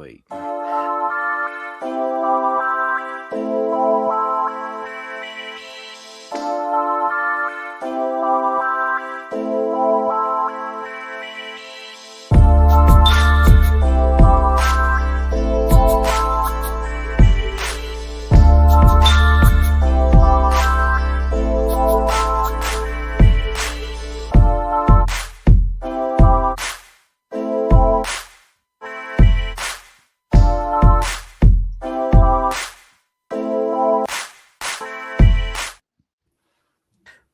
late.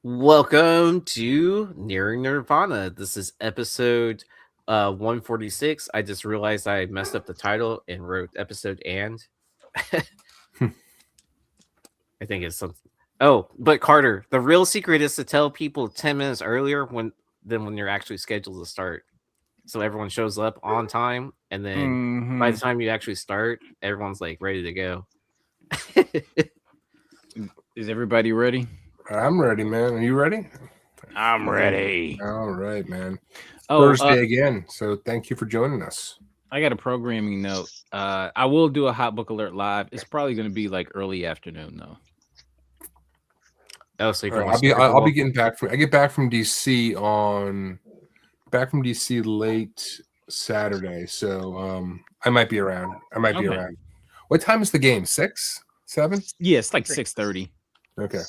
Welcome to Nearing Nerdvana. This is episode 146. I just realized I messed up the title and wrote episode and. I think it's something. Oh, but Carter, the real secret is to tell people 10 minutes earlier than when you're actually scheduled to start. So everyone shows up on time, and then by the time you actually start, everyone's like ready to go. Is everybody ready? I'm ready, man. Are you ready? I'm ready. All right, man. Oh, Thursday again. So thank you for joining us. I got a programming note. I will do a hot book alert live. It's probably going to be like early afternoon though. Oh, so I'll be getting back from. I get back from DC late Saturday, so I might be around. Be around. What time is the game? 6, 7? Yeah, it's like 6:30. Okay.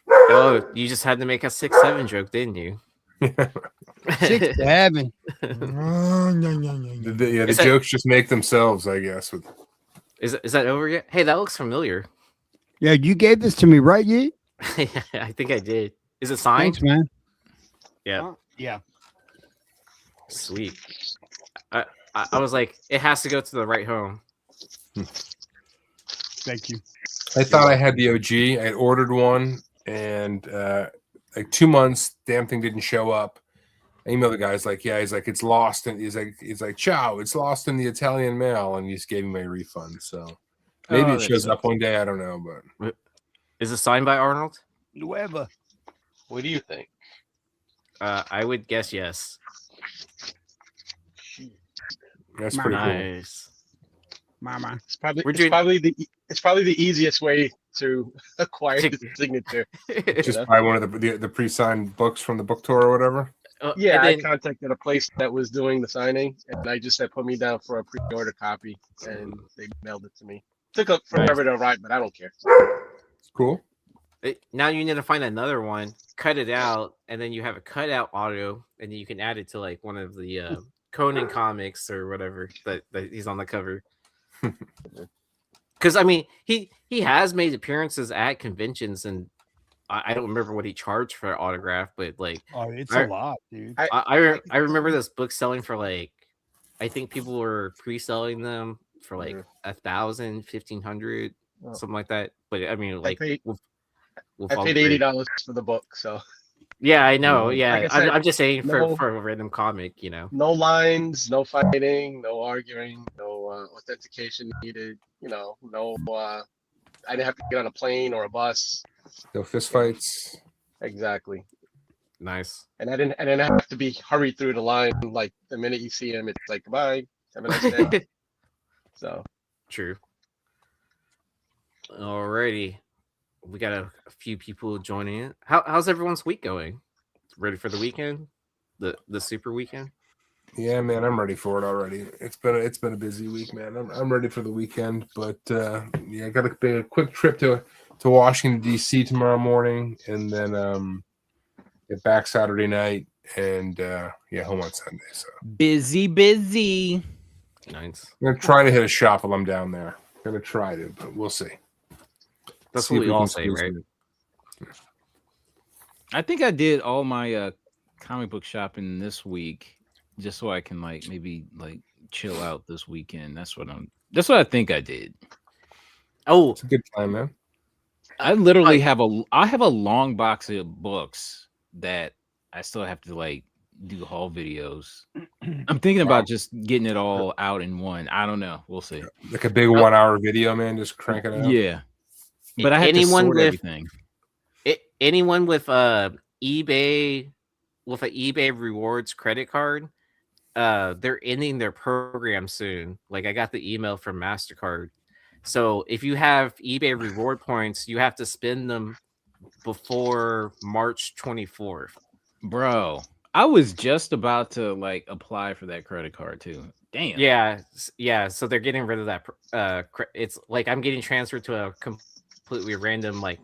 Oh, you just had to make a 6-7 joke, didn't you? 6-7. The jokes just make themselves, I guess. Is that over yet? Hey, that looks familiar. Yeah, you gave this to me, right, Yee? I think I did. Is it signed? Thanks, man. Yeah. Yeah. Sweet. I was like, it has to go to the right home. Thank you. I thought I had the OG. I had ordered one, and like 2 months, damn thing didn't show up. I emailed the guy. He's like, it's lost, and he's like, ciao, it's lost in the Italian mail, and he just gave me my refund. So maybe it shows up one day. I don't know, but is it signed by Arnold? Whoever. What do you think? I would guess yes. That's pretty nice. Mama. It's probably the easiest way to acquire the signature. Just buy one of the pre-signed books from the book tour or whatever. Yeah, I contacted a place that was doing the signing, and I just said put me down for a pre-order copy, and they mailed it to me. Took forever to arrive, but I don't care. It's cool. Now you need to find another one, cut it out, and then you have a cutout audio, and then you can add it to like one of the Conan comics or whatever that he's on the cover. Because I mean, he has made appearances at conventions, and I don't remember what he charged for an autograph, but like, it's a lot, dude. I remember this book selling for like, I think people were pre-selling them for like 1,000, 1,500, something like that. But I mean, like, I paid $80 for the book, so. Yeah, I know. Yeah, like I said, I'm just saying for a random comic, you know. No lines, no fighting, no arguing, no authentication needed. You know, no. I didn't have to get on a plane or a bus. No fist fights. Exactly. Nice. And I didn't have to be hurried through the line. Like the minute you see him, it's like goodbye. Have a nice day. So. True. Alrighty. We got a few people joining in. How's everyone's week going? Ready for the weekend? The super weekend? Yeah, man, I'm ready for it already. It's been a busy week, man. I'm ready for the weekend, but I got to make a quick trip to Washington D.C. tomorrow morning, and then get back Saturday night, and home on Sunday. So busy. Nice. I'm gonna try to hit a shop while I'm down there. Gonna try to, but we'll see. That's what we all say, right? I think I did all my comic book shopping this week, just so I can maybe chill out this weekend. That's what I think I did. Oh, it's a good time, man. I literally have a long box of books that I still have to do haul videos. I'm thinking about just getting it all out in one. I don't know. We'll see. Like a big 1 hour video, man. Just crank it out. Yeah. But I have to sort everything. Anyone with eBay with an eBay rewards credit card, they're ending their program soon. Like I got the email from MasterCard. So if you have eBay reward points, you have to spend them before March 24th. Bro, I was just about to like apply for that credit card too. Damn. Yeah. So they're getting rid of that. It's like I'm getting transferred to a completely random like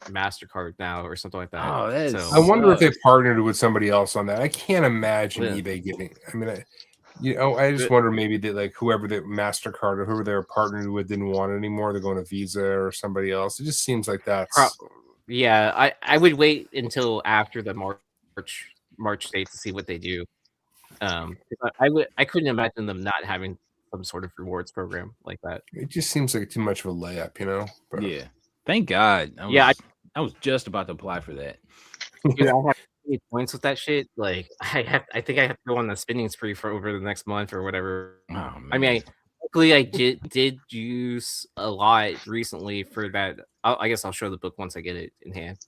MasterCard now or something like that. Oh, that so I wonder if they partnered with somebody else on that. I can't imagine Yeah. eBay getting. I mean, I just wonder maybe that like whoever the MasterCard or whoever they were partnered with didn't want it anymore. They're going to Visa or somebody else. It just seems like that's. Yeah, I would wait until after the March date to see what they do. I couldn't imagine them not having some sort of rewards program like that. It just seems like too much of a layup, you know. But, yeah. Thank God. I was just about to apply for that. Dude, I have 20 points with that shit. Like I think I have to go on the spending spree for over the next month or whatever. Oh, man. I mean, luckily I did use a lot recently for that. I guess I'll show the book once I get it in hand.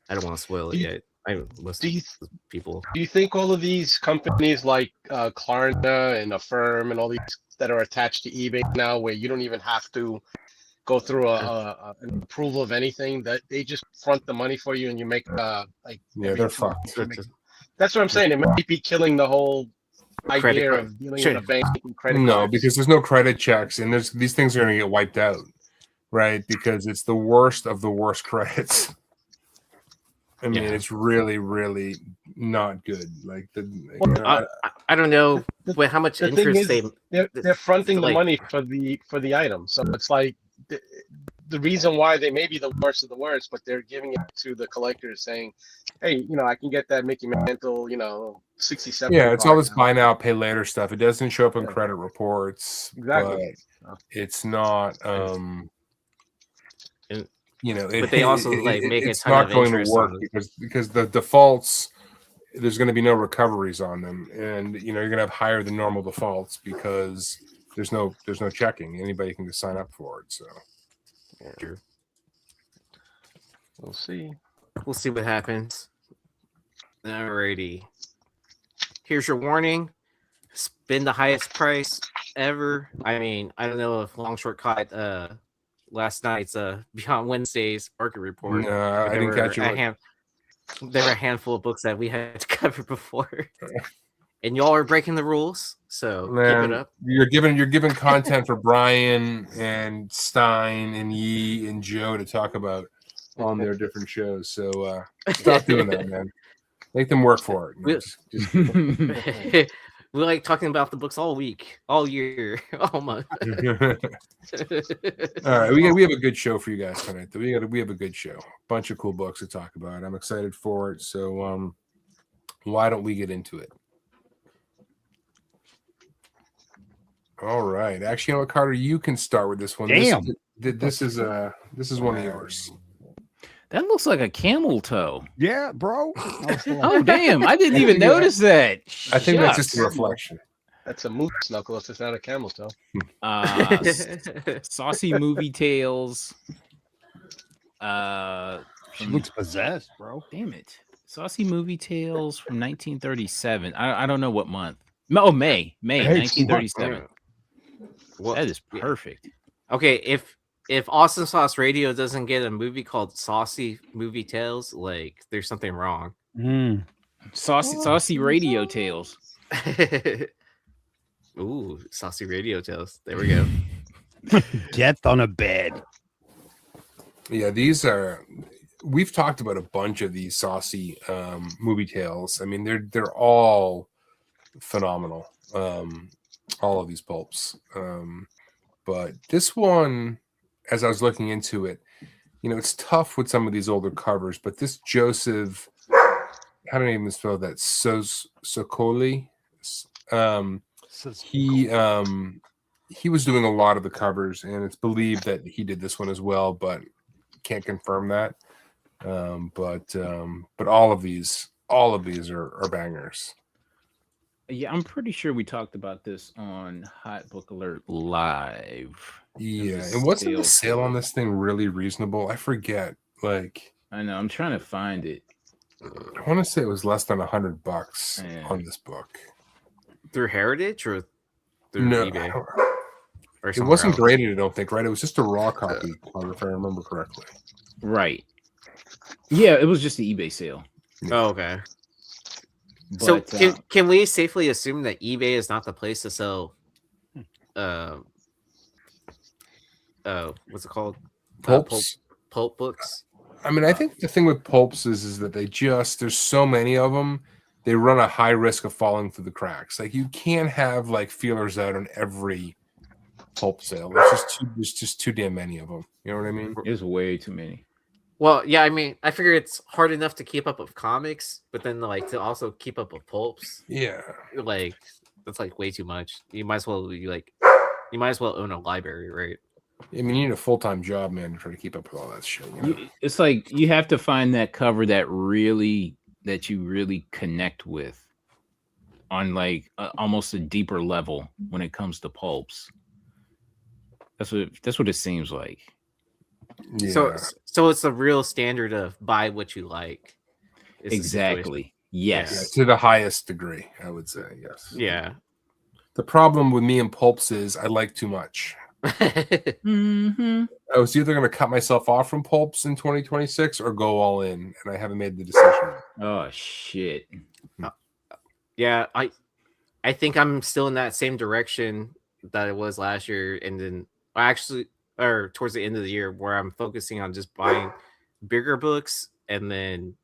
I don't want to spoil it yet. I listen to people. Do you think all of these companies like Klarna and Affirm and all these that are attached to eBay now, where you don't even have to go through an approval of anything, that they just front the money for you and you make like they're fucked. That's what I'm saying. It might be killing the whole idea of dealing with a bank and credit cards. No, because there's no credit checks, and these things are going to get wiped out, right? Because it's the worst of the worst credits. I mean, it's really, really not good. Like I don't know how much interest they're fronting the money for the item. So it's like the reason why they may be the worst of the worst, but they're giving it to the collectors, saying, "Hey, I can get that Mickey Mantle, 67." Yeah, it's all this buy now, pay later stuff. It doesn't show up in credit reports. Exactly. But it's not. But they also make a ton not of going to interest work on because the defaults, there's going to be no recoveries on them, and you're going to have higher than normal defaults because there's no checking. Anybody can just sign up for it. So True. We'll see. We'll see what happens. Alrighty. Here's your warning. Spend the highest price ever. I mean, I don't know if Long Short caught last night's Beyond Wednesday's market report. No, I didn't catch it. There were a handful of books that we had to cover before. And y'all are breaking the rules, so keep it up. You're giving content for Brian and Stein and Yee and Joe to talk about on their different shows. So stop doing that, man. Make them work for it. We like talking about the books all week, all year, all month. All right, we have a good show for you guys tonight. We have a good show. Bunch of cool books to talk about. I'm excited for it. So why don't we get into it? All right. Actually, what, Carter, you can start with this one. Damn. This is one of yours. That looks like a camel toe. Yeah, bro. Oh, damn. I didn't even notice that. I think that's just a reflection. That's a moose knuckle if it's not a camel's toe. Saucy movie tales. She looks possessed, bro. Damn it. Saucy movie tales from 1937. I don't know what month. Oh, May 1937. That is perfect. Okay, if Awesome Sauce Radio doesn't get a movie called Saucy Movie Tales, like there's something wrong. Saucy Radio Tales. Ooh, Saucy Radio Tales. There we go. Death on a bed. Yeah, we've talked about a bunch of these Saucy movie tales. I mean, they're all phenomenal. All of these pulps. But this one, as I was looking into it, it's tough with some of these older covers, but this Joseph, how do I even spell that? Sokoli. He was doing a lot of the covers, and it's believed that he did this one as well, but can't confirm that. But all of these are bangers. Yeah, I'm pretty sure we talked about this on Hot Book Alert Live. Yeah, and wasn't the sale on this thing really reasonable? I forget. Like, I know, I'm trying to find it. I want to say it was less than $100 on this book. through Heritage or through No, eBay? Or it somewhere wasn't else? graded. I don't think. Right? It was just a raw copy, if I remember correctly. Right. Yeah, it was just the eBay sale. Oh, okay. But, so can we safely assume that eBay is not the place to sell what's it called? Pulps. Pulp books? I mean, I think the thing with pulps is that there's so many of them, they run a high risk of falling through the cracks. Like you can't have like feelers out on every pulp sale. There's just too damn many of them. You know what I mean? There's way too many. Well, yeah, I mean, I figure it's hard enough to keep up with comics, but then like to also keep up with pulps, Yeah. like that's like way too much. You might as well own a library, right? I mean, you need a full-time job, man, to try to keep up with all that shit. You know? It's like you have to find that cover that you really connect with on like almost a deeper level when it comes to pulps. That's what it seems like. Yeah. So it's the real standard of buy what you like. Exactly. Yes. Yeah, to the highest degree, I would say. Yes. Yeah. The problem with me and pulps is I like too much. Mm-hmm. I was either going to cut myself off from pulps in 2026 or go all in, and I haven't made the decision. Oh shit. Yeah, I think I'm still in that same direction that it was last year, and then towards the end of the year, where I'm focusing on just buying bigger books and then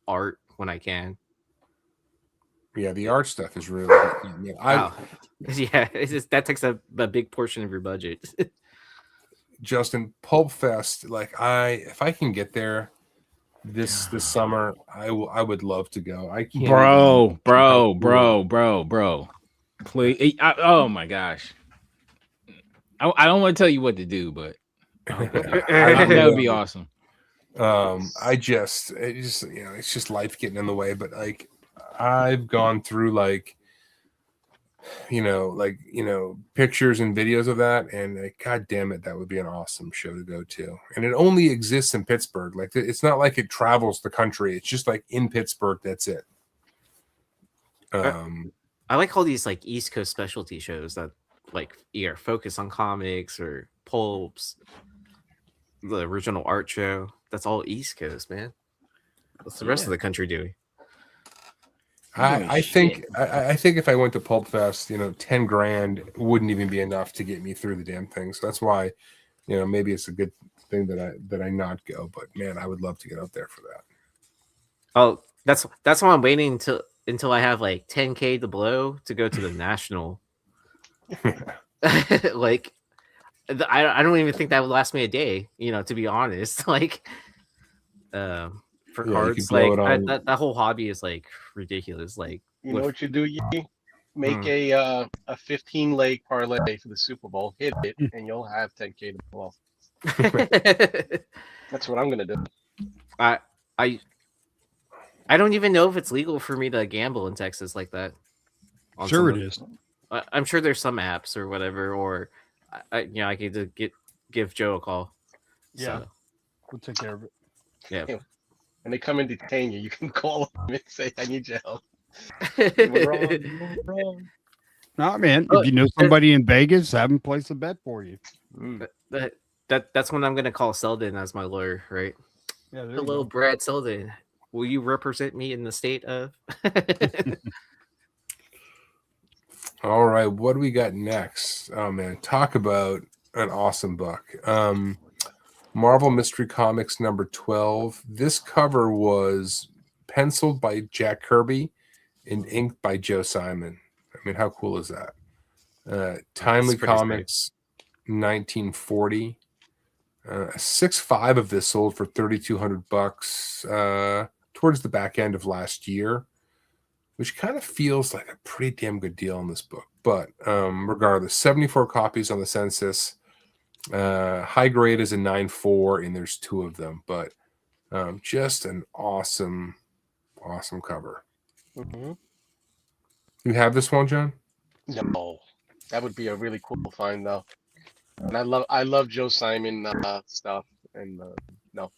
art when I can. Yeah, the art stuff is really. Yeah, it's just that takes a big portion of your budget. Justin, Pulp Fest, like if I can get there this summer, I would love to go. I can't. Bro. Please. Oh my gosh. I don't want to tell you what to do, but that would be awesome. It's just life getting in the way. But like, I've gone through pictures and videos of that, and like, god damn it, that would be an awesome show to go to. And it only exists in Pittsburgh. Like, it's not like it travels the country. It's just like in Pittsburgh. That's it. I like all these like East Coast specialty shows that like either focus on comics or pulps. The original art show. That's all East Coast, man. What's the rest of the country doing? I think if I went to Pulp Fest, $10,000 wouldn't even be enough to get me through the damn thing. So that's why, maybe it's a good thing that I not go. But man, I would love to get out there for that. Oh, that's why I'm waiting until I have like 10K to blow to go to the national. Like, I don't even think that would last me a day. To be honest, like, for cards, like that whole hobby is like ridiculous. Like, you know what you do? You make a 15 leg parlay for the Super Bowl, hit it, and you'll have 10K to blow. That's what I'm gonna do. I don't even know if it's legal for me to gamble in Texas like that. Sure, it is. I'm sure there's some apps or whatever, or I could give Joe a call. Yeah, we'll take care of it. Yeah. When they come and detain you, you can call them and say, "I need your help." We're wrong. Nah, man. If you know somebody in Vegas, have them place a bet for you. That's when I'm gonna call Selden as my lawyer, right? Yeah. Hello, Brad Selden. Will you represent me in the state of? All right, what do we got next? Oh man, talk about an awesome book. Marvel Mystery Comics number 12. This cover was penciled by Jack Kirby and inked by Joe Simon. I mean, how cool is that? Timely Comics, 1940. 6.5 of this sold for $3,200 towards the back end of last year, which kind of feels like a pretty damn good deal on this book. But regardless, 74 copies on the census. High grade is a 9.4, and there's 2 of them. But just an awesome cover. Mm-hmm. You have this one, John? No, that would be a really cool find, though. And I love Joe Simon stuff. And no.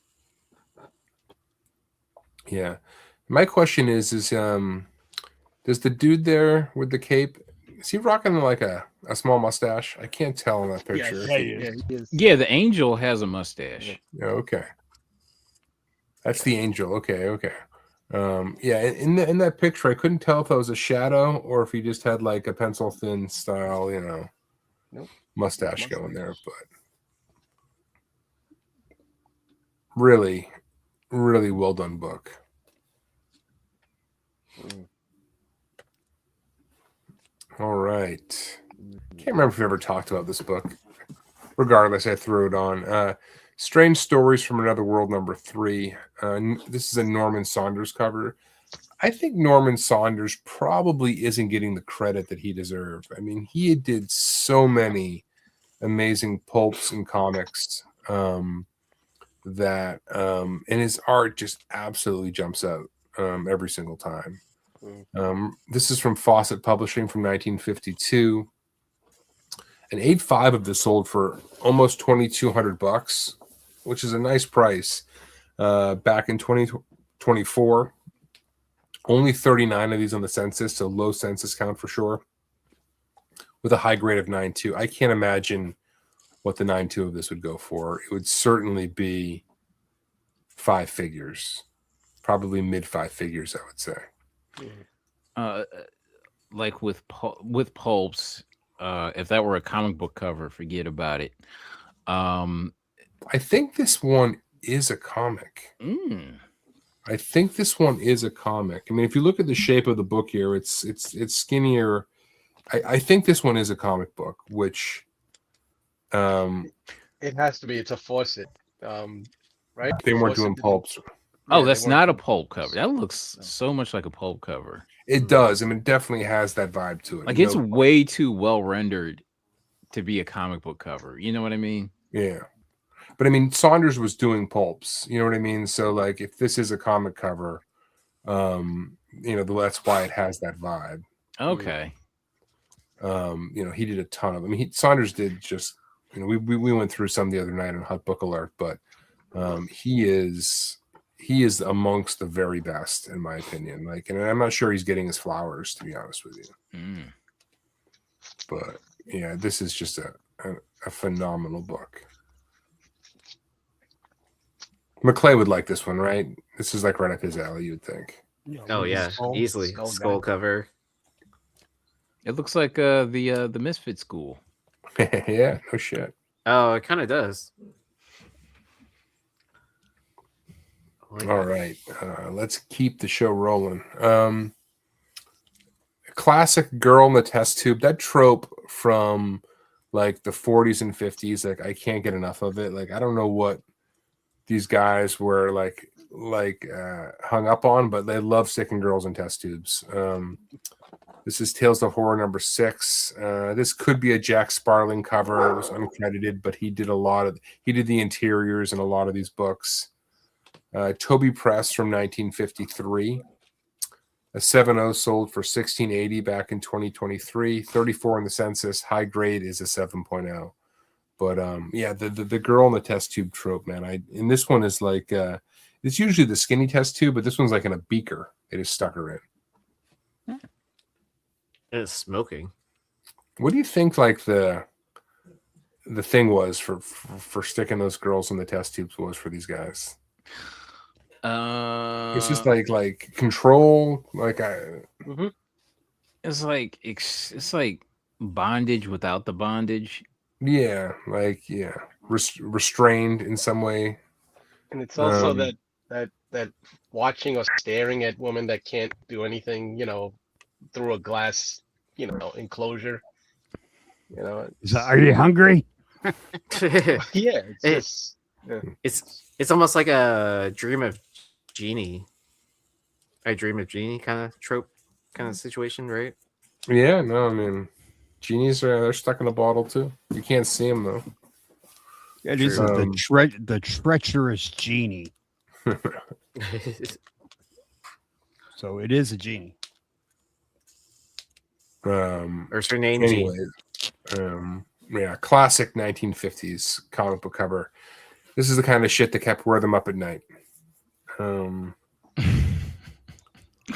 Yeah. My question is Does the dude there with the cape, is he rocking like a small mustache? I can't tell in that picture. Yes, he is. Yeah, the angel has a mustache. Yeah, okay. That's the angel. Okay. Yeah, in that picture, I couldn't tell if that was a shadow or if he just had like a pencil thin style, mustache going there. But really, really well done book. All right. Can't remember if we ever talked about this book. Regardless, I threw it on. Strange Stories from Another World #3. This is a Norman Saunders cover. I think Norman Saunders probably isn't getting the credit that he deserved. I mean, he did so many amazing pulps and comics that and his art just absolutely jumps out every single time. This is from Fawcett Publishing from 1952. And 8.5 of this sold for almost $2,200, which is a nice price. Back in 2024, only 39 of these on the census, so low census count for sure, with a high grade of 9.2. I can't imagine what the 9.2 of this would go for. It would certainly be 5 figures, probably mid 5 figures, I would say. Like with pulps. If that were a comic book cover, forget about it. I think this one is a comic. I think this one is a comic. I mean, if you look at the shape of the book here, it's skinnier. I think this one is a comic book, which it has to be. It's a Fawcett, right? They weren't doing pulps. Oh, that's not a pulp cover. That looks so much like a pulp cover. It does. I mean, it definitely has that vibe to it. Like it's way too well rendered to be a comic book cover. You know what I mean? Yeah. But I mean, Saunders was doing pulps. You know what I mean? So like, if this is a comic cover, that's why it has that vibe. Okay. He did a ton of. I mean, Saunders did just. We went through some the other night on Hot Book Alert, but he is amongst the very best in my opinion. Like, and I'm not sure he's getting his flowers, to be honest with you. But yeah, this is just a phenomenal book. McClay would like this one, right? This is like right up his alley, you'd think. Oh yeah, easily skull cover. It looks like the Misfit School. Yeah, no shit. Oh, it kind of does. All right, let's keep the show rolling. Classic girl in the test tube. That trope from like the 40s and 50s. Like, I can't get enough of it. Like, I don't know what these guys were like hung up on, but they love sticking girls in test tubes. This is Tales of Horror #6. This could be a Jack Sparling cover. It was uncredited, but he did the interiors in a lot of these books. Toby Press from 1953. A 7.0 sold for $16.80 back in 2023. 34 in the census. High grade is a 7.0. But yeah, the girl in the test tube trope, man. And this one is like it's usually the skinny test tube, but this one's like in a beaker. They just stuck her in. It's smoking. What do you think like the thing was for sticking those girls in the test tubes was for these guys? It's just like control, it's like bondage without the bondage. Yeah, restrained in some way. And it's also that watching or staring at women that can't do anything, through a glass, enclosure. Are you hungry? Yeah, it's almost like a Dream of Jeannie. I Dream of Jeannie kind of trope kind of situation, right? Yeah, no, I mean, genies they're stuck in a bottle too. You can't see them though. It is the treacherous genie. So it is a genie. Or is her name anyways, yeah, classic 1950s comic book cover. This is the kind of shit that kept Wear Them Up at Night.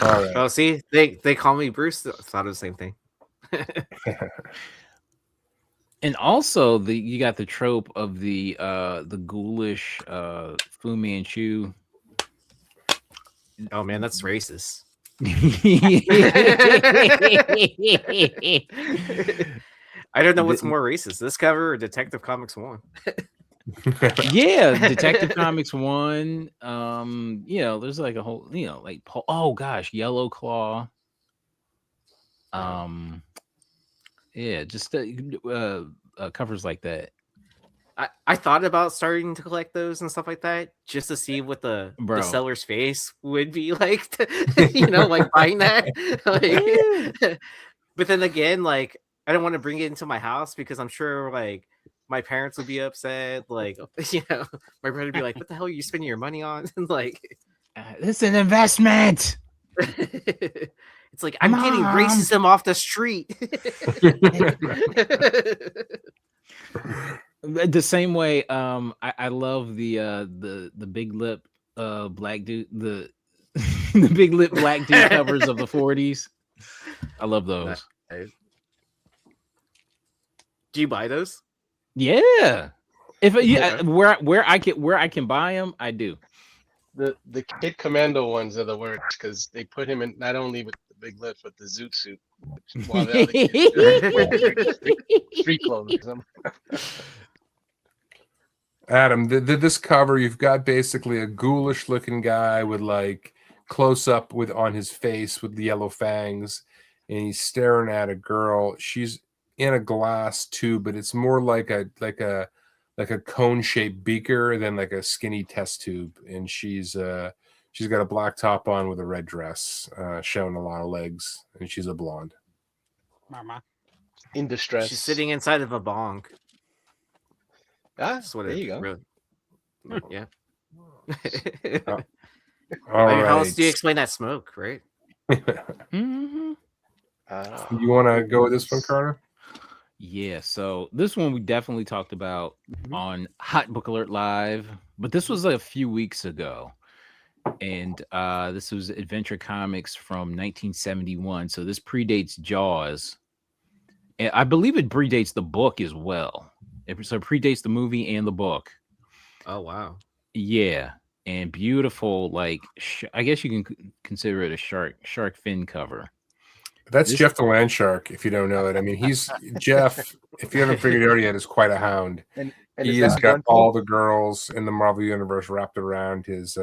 All right. Oh, see, they call me Bruce. Thought of the same thing. And also you got the trope of the ghoulish Fu Manchu. Oh man, that's racist. I don't know what's more racist, this cover or Detective Comics 1. Yeah, Detective Comics 1. There's like a whole, like oh gosh, Yellow Claw. Yeah, just covers like that. I thought about starting to collect those and stuff like that just to see what the seller's face would be like, like buying that. But then again, like I don't want to bring it into my house because I'm sure like my parents would be upset. Like, my brother would be like, "What the hell are you spending your money on?" And like, it's an investment. It's like I'm getting racism off the street. The same way, I love the big lip black dude, the big lip black dude covers of the 40s. I love those. Do you buy those? Yeah. Where I can buy them, I do. The Kid Commando ones are the worst because they put him in not only with the big lips but the zoot suit. While the other kids street clothes. Adam, this cover, you've got basically a ghoulish looking guy with like close up on his face with the yellow fangs, and he's staring at a girl. She's in a glass tube, but it's more like a cone shaped beaker than like a skinny test tube. And she's got a black top on with a red dress, showing a lot of legs, and she's a blonde. Mama. In distress. She's sitting inside of a bong. Ah, there you go. Really, yeah. All right. How else do you explain that smoke, right? Mm-hmm. You want to go with this one, Carter? Yeah, so this one we definitely talked about on Hot Book Alert Live, but this was a few weeks ago. And this was Adventure Comics from 1971. So this predates Jaws. And I believe it predates the book as well. So it predates the movie and the book. Oh, wow. Yeah. And beautiful, like, I guess you can consider it a shark fin cover. That's Jeff the Land Shark, if you don't know it. I mean, he's Jeff, if you haven't figured it out yet, is quite a hound. And he has got all the girls in the Marvel Universe wrapped around his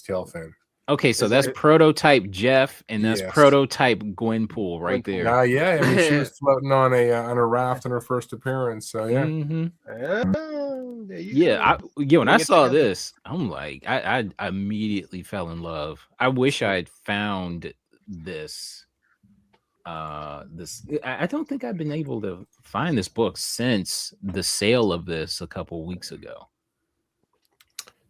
tail fin. Okay, so that's prototype Jeff, and that's prototype Gwenpool right there. Yeah, I mean, she was floating on a raft in her first appearance. So yeah, when I saw this, I'm like, I immediately fell in love. I wish I had found this. I don't think I've been able to find this book since the sale of this a couple weeks ago.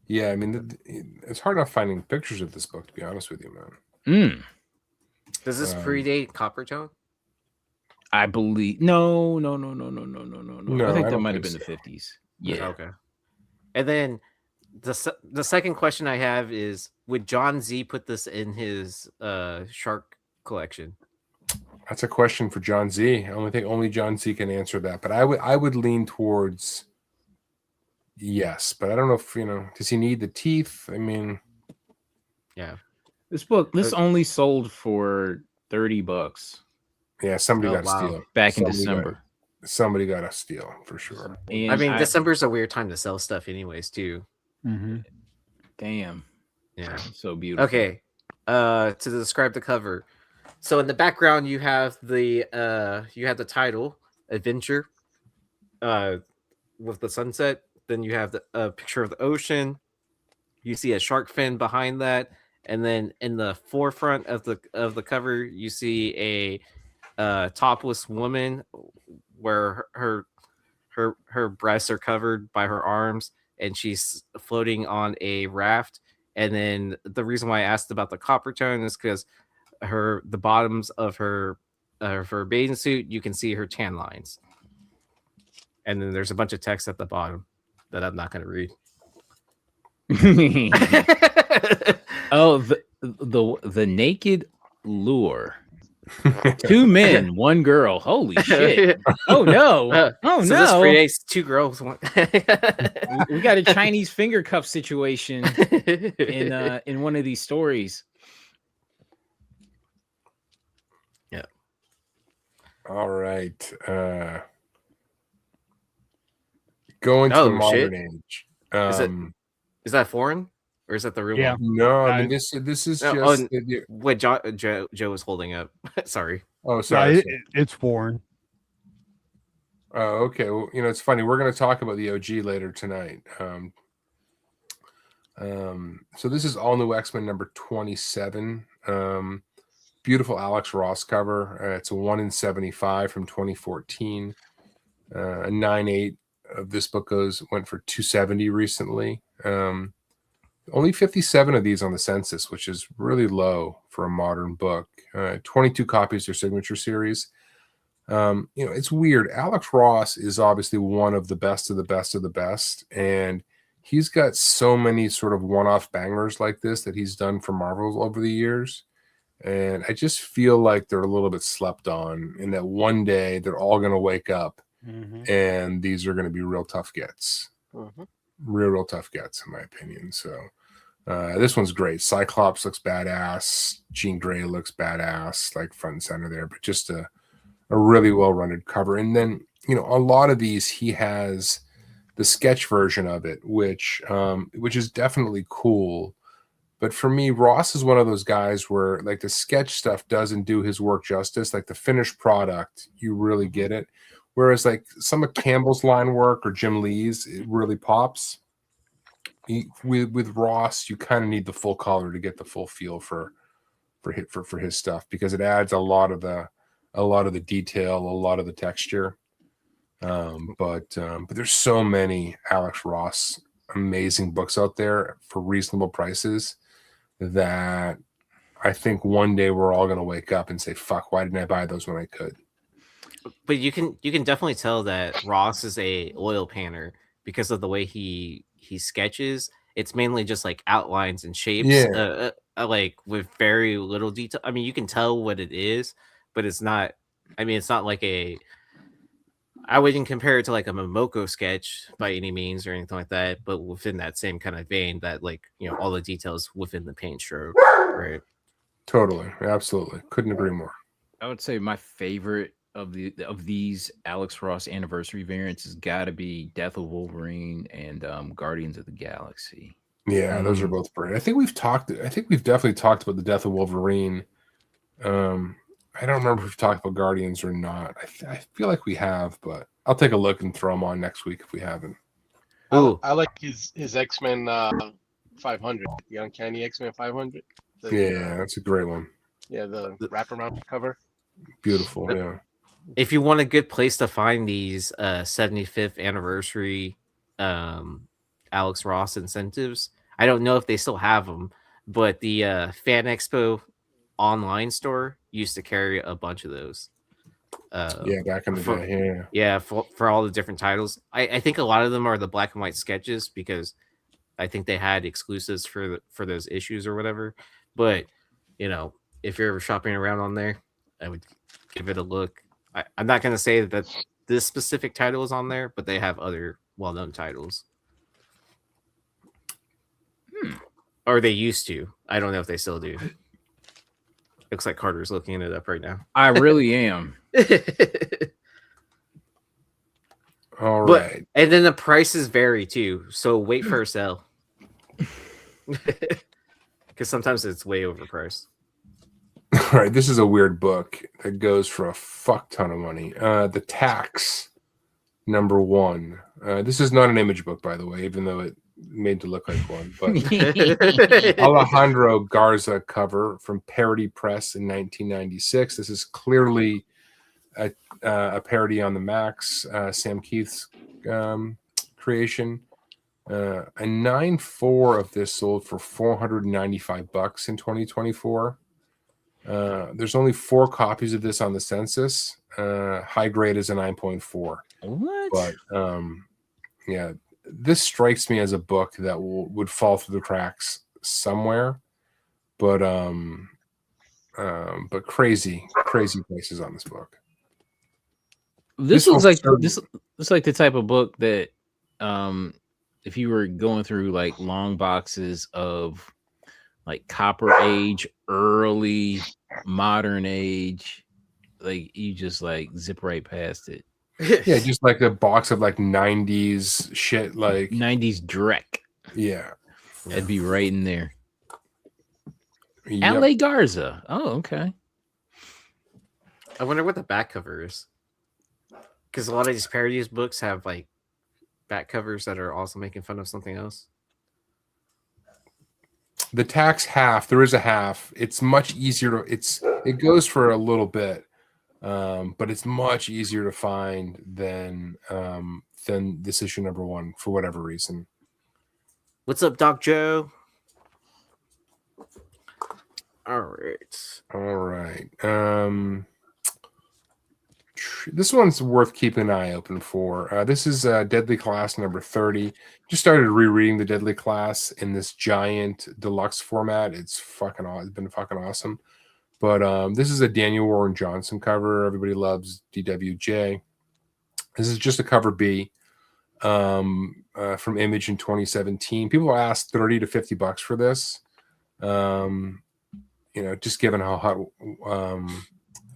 Yeah, I mean, it's hard enough finding pictures of this book, to be honest with you, man. Does this predate Coppertone? I believe no. I think that might have been the 50s. Yeah. Okay. And then the second question I have is: would John Z put this in his shark collection? That's a question for John Z. I think only John Z can answer that. But I would lean towards yes. But I don't know if does he need the teeth? I mean, yeah. This only sold for $30. Yeah, somebody got to steal it back in December. Somebody got to steal for sure. And I mean, December's a weird time to sell stuff, anyways, too. Mm-hmm. Damn. Yeah. So beautiful. Okay. To describe the cover. So in the background, you have the title Adventure, with the sunset. Then you have a picture of the ocean. You see a shark fin behind that, and then in the forefront of the cover, you see a topless woman, where her breasts are covered by her arms, and she's floating on a raft. And then the reason why I asked about the Coppertone is because the bottoms of her bathing suit, you can see her tan lines, and then there's a bunch of text at the bottom that I'm not going to read. Oh, the naked lure. 2 men, 1 girl. Holy shit! Oh no! So this creates 2 girls. We got a Chinese finger cuff situation in one of these stories. Yeah. All right. Going to the modern age. Is that foreign or is that the real one? No, I mean this is just what Joe was holding up. Sorry. Oh, sorry. It's foreign. Oh, okay. Well, it's funny. We're going to talk about the OG later tonight. So this is All New X-Men number 27. Beautiful Alex Ross cover. It's a 1 in 75 from 2014. A 9.8 of this book went for 270 recently. Only 57 of these on the census, which is really low for a modern book. 22 copies their signature series. It's weird. Alex Ross is obviously one of the best of the best of the best, and he's got so many sort of one-off bangers like this that he's done for Marvel over the years. And I just feel like they're a little bit slept on, and that one day they're all going to wake up and these are going to be real tough gets. Real tough gets, in my opinion. So this one's great. Cyclops looks badass. Jean Grey looks badass, like front and center there, but just a really well-rendered cover. And then, a lot of these, he has the sketch version of it, which is definitely cool. But for me, Ross is one of those guys where like the sketch stuff doesn't do his work justice. Like the finished product, you really get it. Whereas like some of Campbell's line work or Jim Lee's, it really pops. With Ross, you kind of need the full color to get the full feel for his stuff, because it adds a lot of the detail, a lot of the texture. But there's so many Alex Ross amazing books out there for reasonable prices that I think one day we're all going to wake up and say, "Fuck, why didn't I buy those when I could?" But you can definitely tell that Ross is a oil panner because of the way he sketches. It's mainly just like outlines and shapes, like with very little detail. I mean, you can tell what it is, but it's not. I mean, it's not like I wouldn't compare it to like a Momoko sketch by any means or anything like that, but within that same kind of vein, that like all the details within the paint stroke, right? Totally, absolutely, couldn't agree more. I would say my favorite of these Alex Ross anniversary variants has got to be Death of Wolverine and Guardians of the Galaxy. Yeah, those are both great. I think we've definitely talked about the Death of Wolverine. I don't remember if we've talked about Guardians or not. I feel like we have, but I'll take a look and throw them on next week if we haven't. I like his X-Men 500, the Uncanny X-Men 500. That's a great one. Yeah, the wraparound cover. Beautiful, yeah. If you want a good place to find these 75th anniversary Alex Ross incentives, I don't know if they still have them, but the Fan Expo online store used to carry a bunch of those. Back in the day, yeah, for all the different titles. I think a lot of them are the black and white sketches because I think they had exclusives for those issues or whatever. But if you're ever shopping around on there, I would give it a look. I'm not going to say that this specific title is on there, but they have other well-known titles. Or they used to. I don't know if they still do. Looks like Carter's looking it up right now. I really am. All right. And then the prices vary too. So wait for a sale. Because sometimes it's way overpriced. All right, this is a weird book that goes for a fuck ton of money. The Tax, number 1. This is not an image book, by the way, even though it made to look like one. But Alejandro Garza cover from Parody Press in 1996. This is clearly a parody on the Max, Sam Keith's creation. A 9.4 of this sold for $495 in 2024. There's only 4 copies of this on the census. High grade is a 9.4. What? But this strikes me as a book that would fall through the cracks somewhere. But But crazy places on this book. This looks like this looks like the type of book that if you were going through like long boxes of like Copper Age, early modern age, like you just like zip right past it. Yeah, just like a box of like 90s shit, like 90s Drek. Yeah. That'd be right in there. Yep. LA Garza. Oh, okay. I wonder what the back cover is. Because a lot of these parodies books have like back covers that are also making fun of something else. The tax half, there is a half. It's much easier to it goes for a little bit. But it's much easier to find than this issue number 1 for whatever reason. What's up, Doc Joe? All right. This one's worth keeping an eye open for. This is Deadly Class number 30. Just started rereading the Deadly Class in this giant deluxe format. It's been fucking awesome. But this is a Daniel Warren Johnson cover. Everybody loves DWJ. This is just a cover B from Image in 2017. People asked $30 to $50 for this. Just given how hot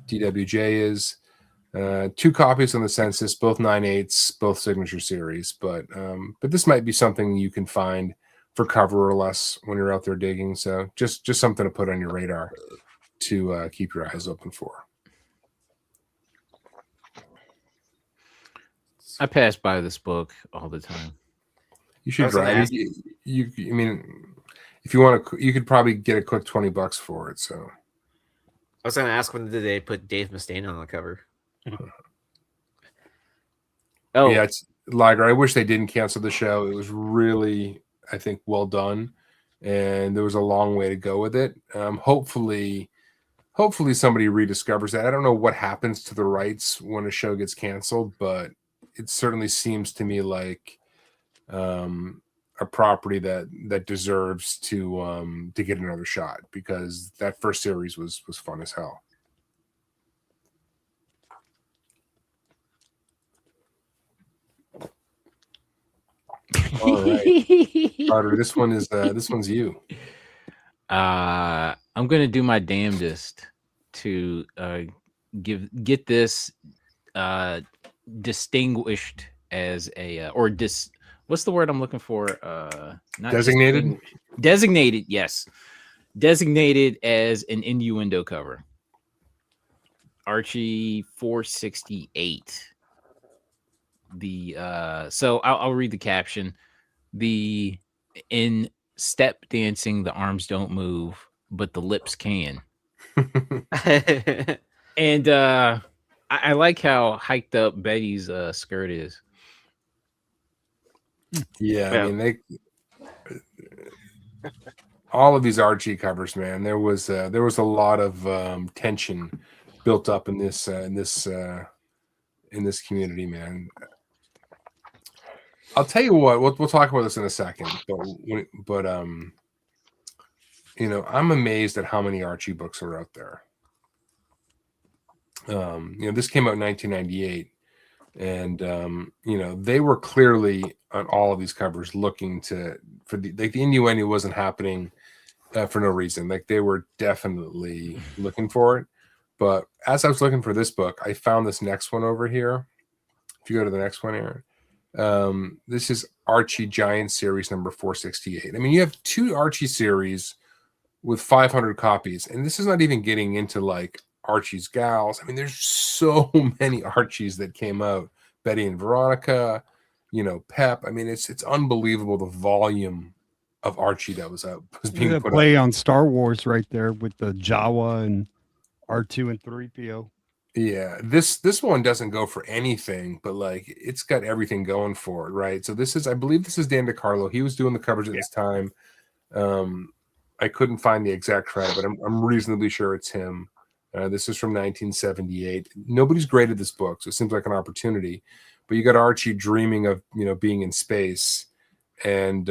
DWJ is. 2 copies on the census, both 9/8, both signature series. But this might be something you can find for cover or less when you're out there digging. So just something to put on your radar to keep your eyes open for. I pass by this book all the time. You should try it. I mean, if you want to, you could probably get a quick $20 for it. So I was going to ask, when did they put Dave Mustaine on the cover? Oh yeah, it's Liger. I wish they didn't cancel the show. It was really, I think, well done, and there was a long way to go with it. Hopefully somebody rediscovers that. I don't know what happens to the rights when a show gets canceled, but it certainly seems to me like a property that deserves to get another shot, because that first series was fun as hell. All right, Carter, this one's you. I'm gonna do my damnedest to get this distinguished as a what's the word I'm looking for? Not designated. Designated, yes. Designated as an innuendo cover. Archie 468. So I'll read the caption. In step dancing, the arms don't move, but the lips can. And I like how hiked up Betty's skirt is. Yeah, I mean, all of these Archie covers, man. There was a lot of tension built up in this community, man. I'll tell you what. We'll talk about this in a second, but I'm amazed at how many Archie books are out there. This came out in 1998, and they were clearly on all of these covers looking for the innuendo wasn't happening for no reason. Like, they were definitely looking for it. But as I was looking for this book, I found this next one over here. If you go to the next one, Aaron, this is Archie Giant Series number 468. I mean, you have 2 Archie series with 500 copies, and this is not even getting into like Archie's Gals. I mean, there's so many Archies that came out. Betty and Veronica, Pep. I mean, it's unbelievable the volume of Archie that was being put play out on Star Wars right there with the Jawa and R2 and 3PO. Yeah, this one doesn't go for anything, but like it's got everything going for it, right? So I believe this is Dan DiCarlo. He was doing the covers at this time. I couldn't find the exact credit, but I'm reasonably sure it's him. This is from 1978. Nobody's graded this book, so it seems like an opportunity. But you got Archie dreaming of being in space, and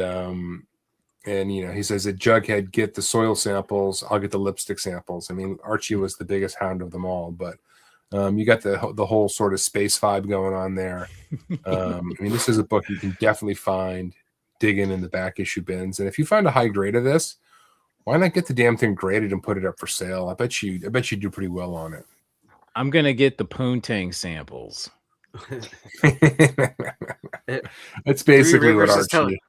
And he says that Jughead get the soil samples, I'll get the lipstick samples. I mean, Archie was the biggest hound of them all, but you got the whole sort of space vibe going on there. I mean, this is a book you can definitely find digging in the back issue bins. And if you find a high grade of this, why not get the damn thing graded and put it up for sale? I bet you do pretty well on it. I'm gonna get the Poontang samples. That's basically what Archie.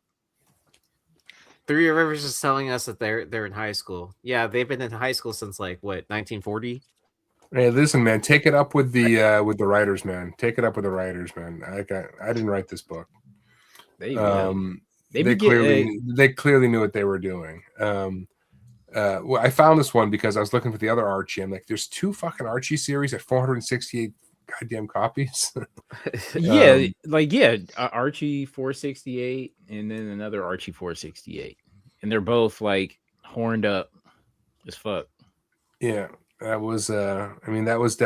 Three Rivers is telling us that they're in high school. Yeah, they've been in high school since like what 1940. Hey, listen, man, take it up with the writers, man. Take it up with the writers, man. I didn't write this book. They clearly knew what they were doing. Well, I found this one because I was looking for the other Archie. I'm like, there's 2 fucking Archie series at 468 goddamn copies. Archie 468 and then another Archie 468, and they're both like horned up as fuck. Yeah, that was that was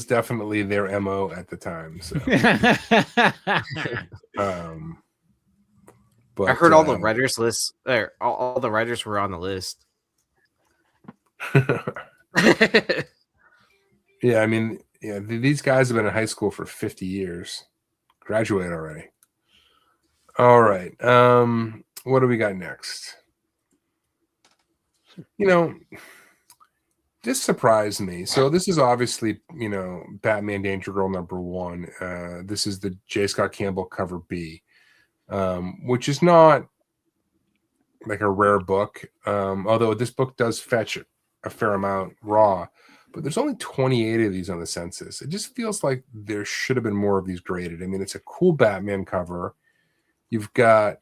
definitely their MO at the time. So but I heard all the writers list all the writers were on the list. Yeah, I mean, these guys have been in high school for 50 years. Graduated already. All right. What do we got next? This surprised me. So this is obviously, Batman Danger Girl #1. This is the J. Scott Campbell cover B, which is not like a rare book. Although this book does fetch a fair amount raw. But there's only 28 of these on the census. It just feels like there should have been more of these graded. I mean, it's a cool Batman cover. You've got,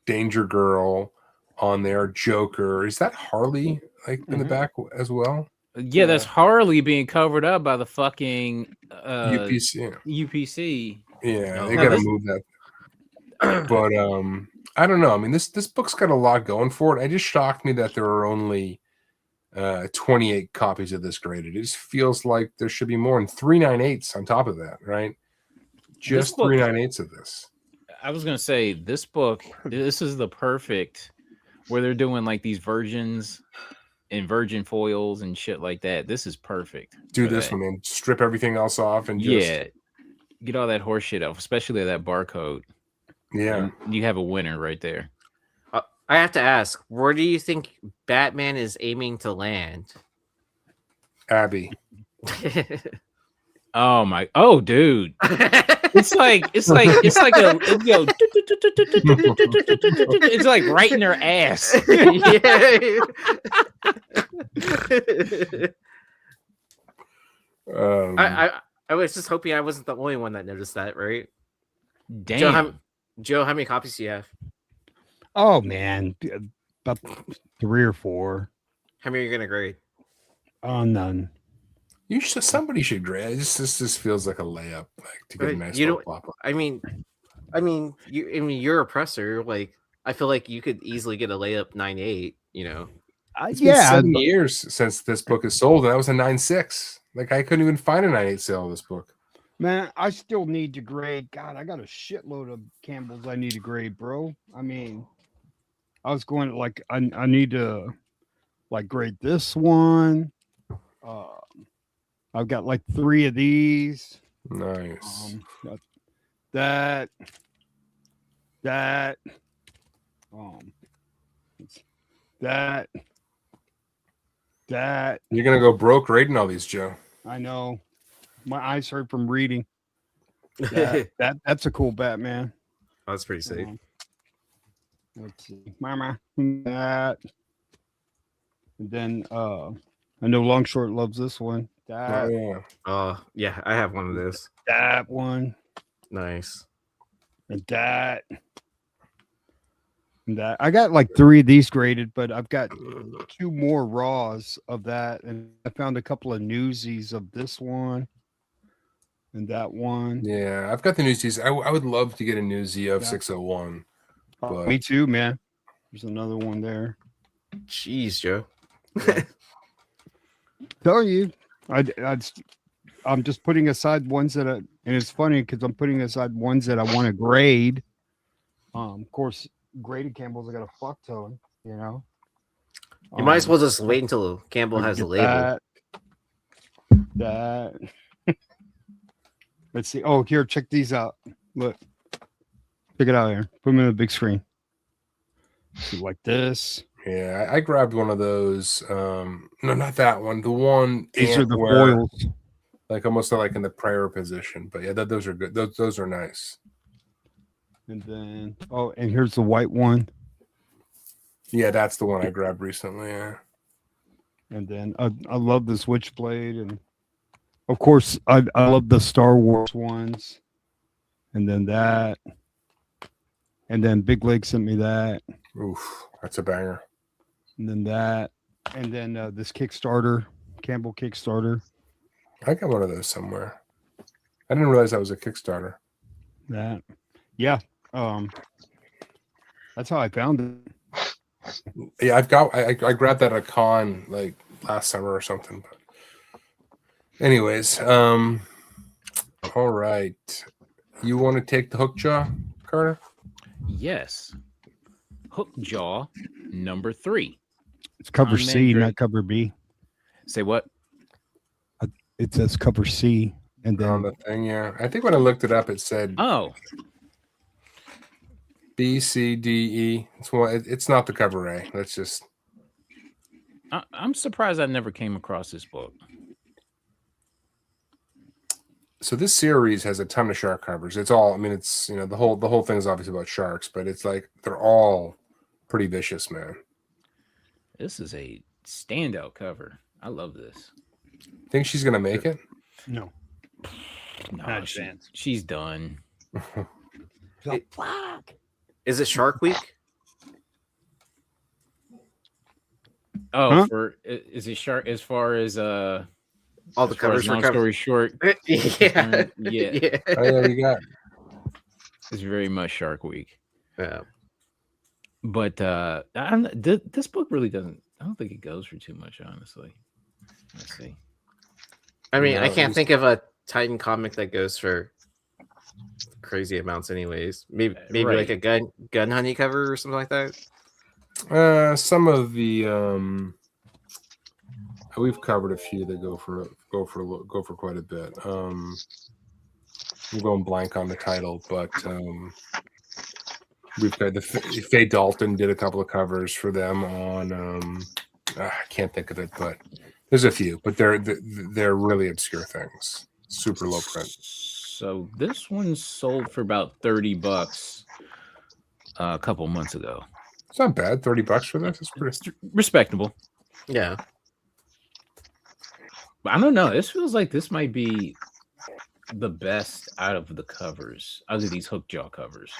Danger Girl on there, Joker. Is that Harley in the back as well? Yeah, that's Harley being covered up by the fucking UPC. UPC. Yeah, they got to move that. But I don't know. I mean, this book's got a lot going for it. It just shocked me that there are only 28 copies of this graded. It just feels like there should be more, and 398s on top of that, right? Just 398s of this. I was gonna say this book. This is the perfect where they're doing like these virgins and virgin foils and shit like that. This is perfect. Do this one, man. Strip everything else off and just get all that horse shit off, especially that barcode. Yeah, and you have a winner right there. I have to ask, where do you think Batman is aiming to land? Abbey. Oh, dude. It's like it's like right in their ass. I was just hoping I wasn't the only one that noticed that, right? Damn. Joe, how many copies do you have? Oh man, about 3 or 4. How many are you gonna grade? None. Somebody should grade. This feels like a layup, to get a nice little pop up. I mean, you're a presser. Like, I feel like you could easily get a layup 9.8. It's been 7 years since this book is sold, and that was a 9.6. Like, I couldn't even find a 9.8 sale of this book. Man, I still need to grade. God, I got a shitload of Campbells I need to grade, bro. I mean, I was going to I need to grade this one. I've got 3 of these. Nice. That. You're gonna go broke grading all these, Joe. I know. My eyes hurt from reading. That's a cool Batman. Oh, that's pretty sick. Let's see. Mama. That. And then I know Longshort loves this one. That. Yeah, I have one of this. That one. Nice. And that. And that. I got 3 of these graded, but I've got 2 more raws of that. And I found a couple of newsies of this one. And that one. Yeah, I've got the newsies. I would love to get a newsie of 601. But... Me too, man. There's another one there. Jeez, Joe. Tell you, I'm just putting aside ones and it's funny because I'm putting aside ones that I want to grade, Of course, graded Campbell's I got a fuck ton. You know. You might as well just wait until Campbell has a get label. That. Let's see. Oh, here, check these out. Look. Check it out here. Put them in the big screen. See, like this. Yeah, I grabbed one of those. No, not that one. The one. These are the where, foils. like almost like in the prayer position. But yeah, those are good. Those are nice. And then, oh, and here's the white one. Yeah, that's the one I grabbed recently. Yeah. And then I love the Switchblade, and of course I love the Star Wars ones. And then that, and then Big Leg sent me that. Oof, that's a banger. And then that, and then this Kickstarter, Campbell Kickstarter. I got one of those somewhere. I didn't realize that was a Kickstarter. That, yeah. That's how I found it. Yeah, I grabbed that at a con like last summer or something. But anyways, all right. You want to take the hook jaw, Carter? Yes. Hook jaw number 3. It's cover On C, Mandrake. not cover B. Say what? It says cover C, and On then the thing, yeah. I think when I looked it up, it said Oh, B, C, D, E. It's not the cover A. Let's just. I'm surprised I never came across this book. So this series has a ton of shark covers. It's all. I mean, it's the whole thing is obviously about sharks, but it's like they're all pretty vicious, man. This is a standout cover. I love this. Think she's gonna make it? no. No, Not a chance. she's done. Fuck. Is it Shark Week? Oh, Huh? is it shark as far as All the as far as covers were long covered. story short? Yeah. Yeah. Oh, yeah, you got. It's very much Shark Week. Yeah. But this book really doesn't. I don't think it goes for too much, honestly. Let's see. I mean, No, I can't it's- think of a Titan comic that goes for crazy amounts, anyways. Maybe Right. like a gun honey cover or something like that. Some of the we've covered a few that go for quite a bit. I'm going blank on the title, but we've got the Faye Dalton did a couple of covers for them on I can't think of it, but there's a few, but they're really obscure things, super low print. So this one sold for about $30 a couple months ago. It's not bad. $30 for this. It's pretty. Respectable. Yeah. But I don't know. This feels like this might be the best out of the covers, out of these hook jaw covers.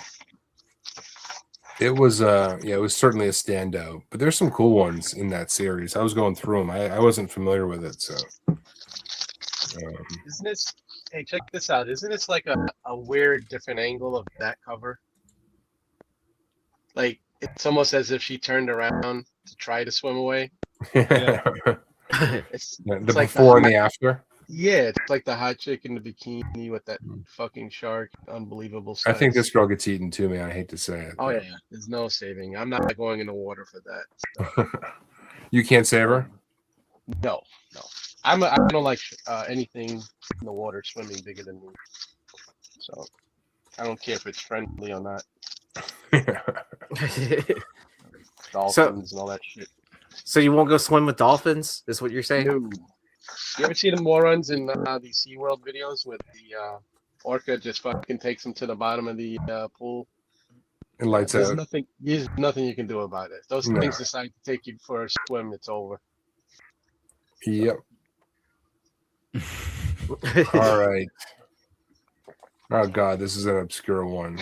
It was it was certainly a standout, but there's some cool ones in that series. I was going through them. I wasn't familiar with it, so. Isn't this? Hey, check this out. Isn't this like a weird, different angle of that cover? Like it's almost as if she turned around to try to swim away. the It's before like and the after. Yeah, it's like the hot chick in the bikini with that fucking shark. Unbelievable. I think size. this girl gets eaten too, man. I hate to say it. Oh yeah, there's no saving. I'm not going in the water for that. You can't save her? No. I don't like anything in the water swimming bigger than me. So I don't care if it's friendly or not. Dolphins and all that shit. So you won't go swim with dolphins? Is what you're saying? No. You ever see the morons in these SeaWorld videos with the orca just fucking takes them to the bottom of the pool? And lights There's out. nothing you can do about it. Those No. things decide to take you for a swim, it's over. Yep. All right. Oh god, this is an obscure one.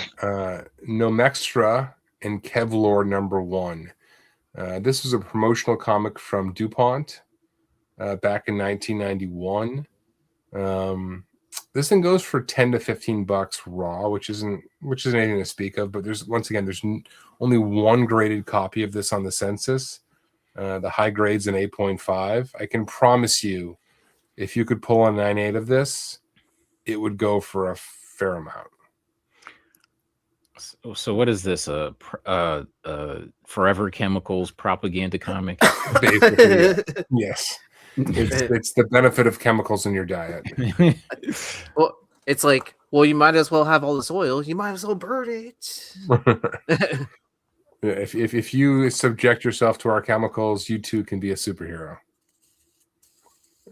Nomextra and Kevlar #1. This was a promotional comic from DuPont back in 1991. This thing goes for $10 to $15 raw, which isn't anything to speak of. But there's only one graded copy of this on the census. The high grade's an 8.5. I can promise you, if you could pull a 9.8 of this, it would go for a fair amount. So what is this? Forever Chemicals propaganda comic? Basically, yes. It's the benefit of chemicals in your diet. Well, it's like, well, you might as well have all this oil. You might as well burn it. If you subject yourself to our chemicals, you too can be a superhero.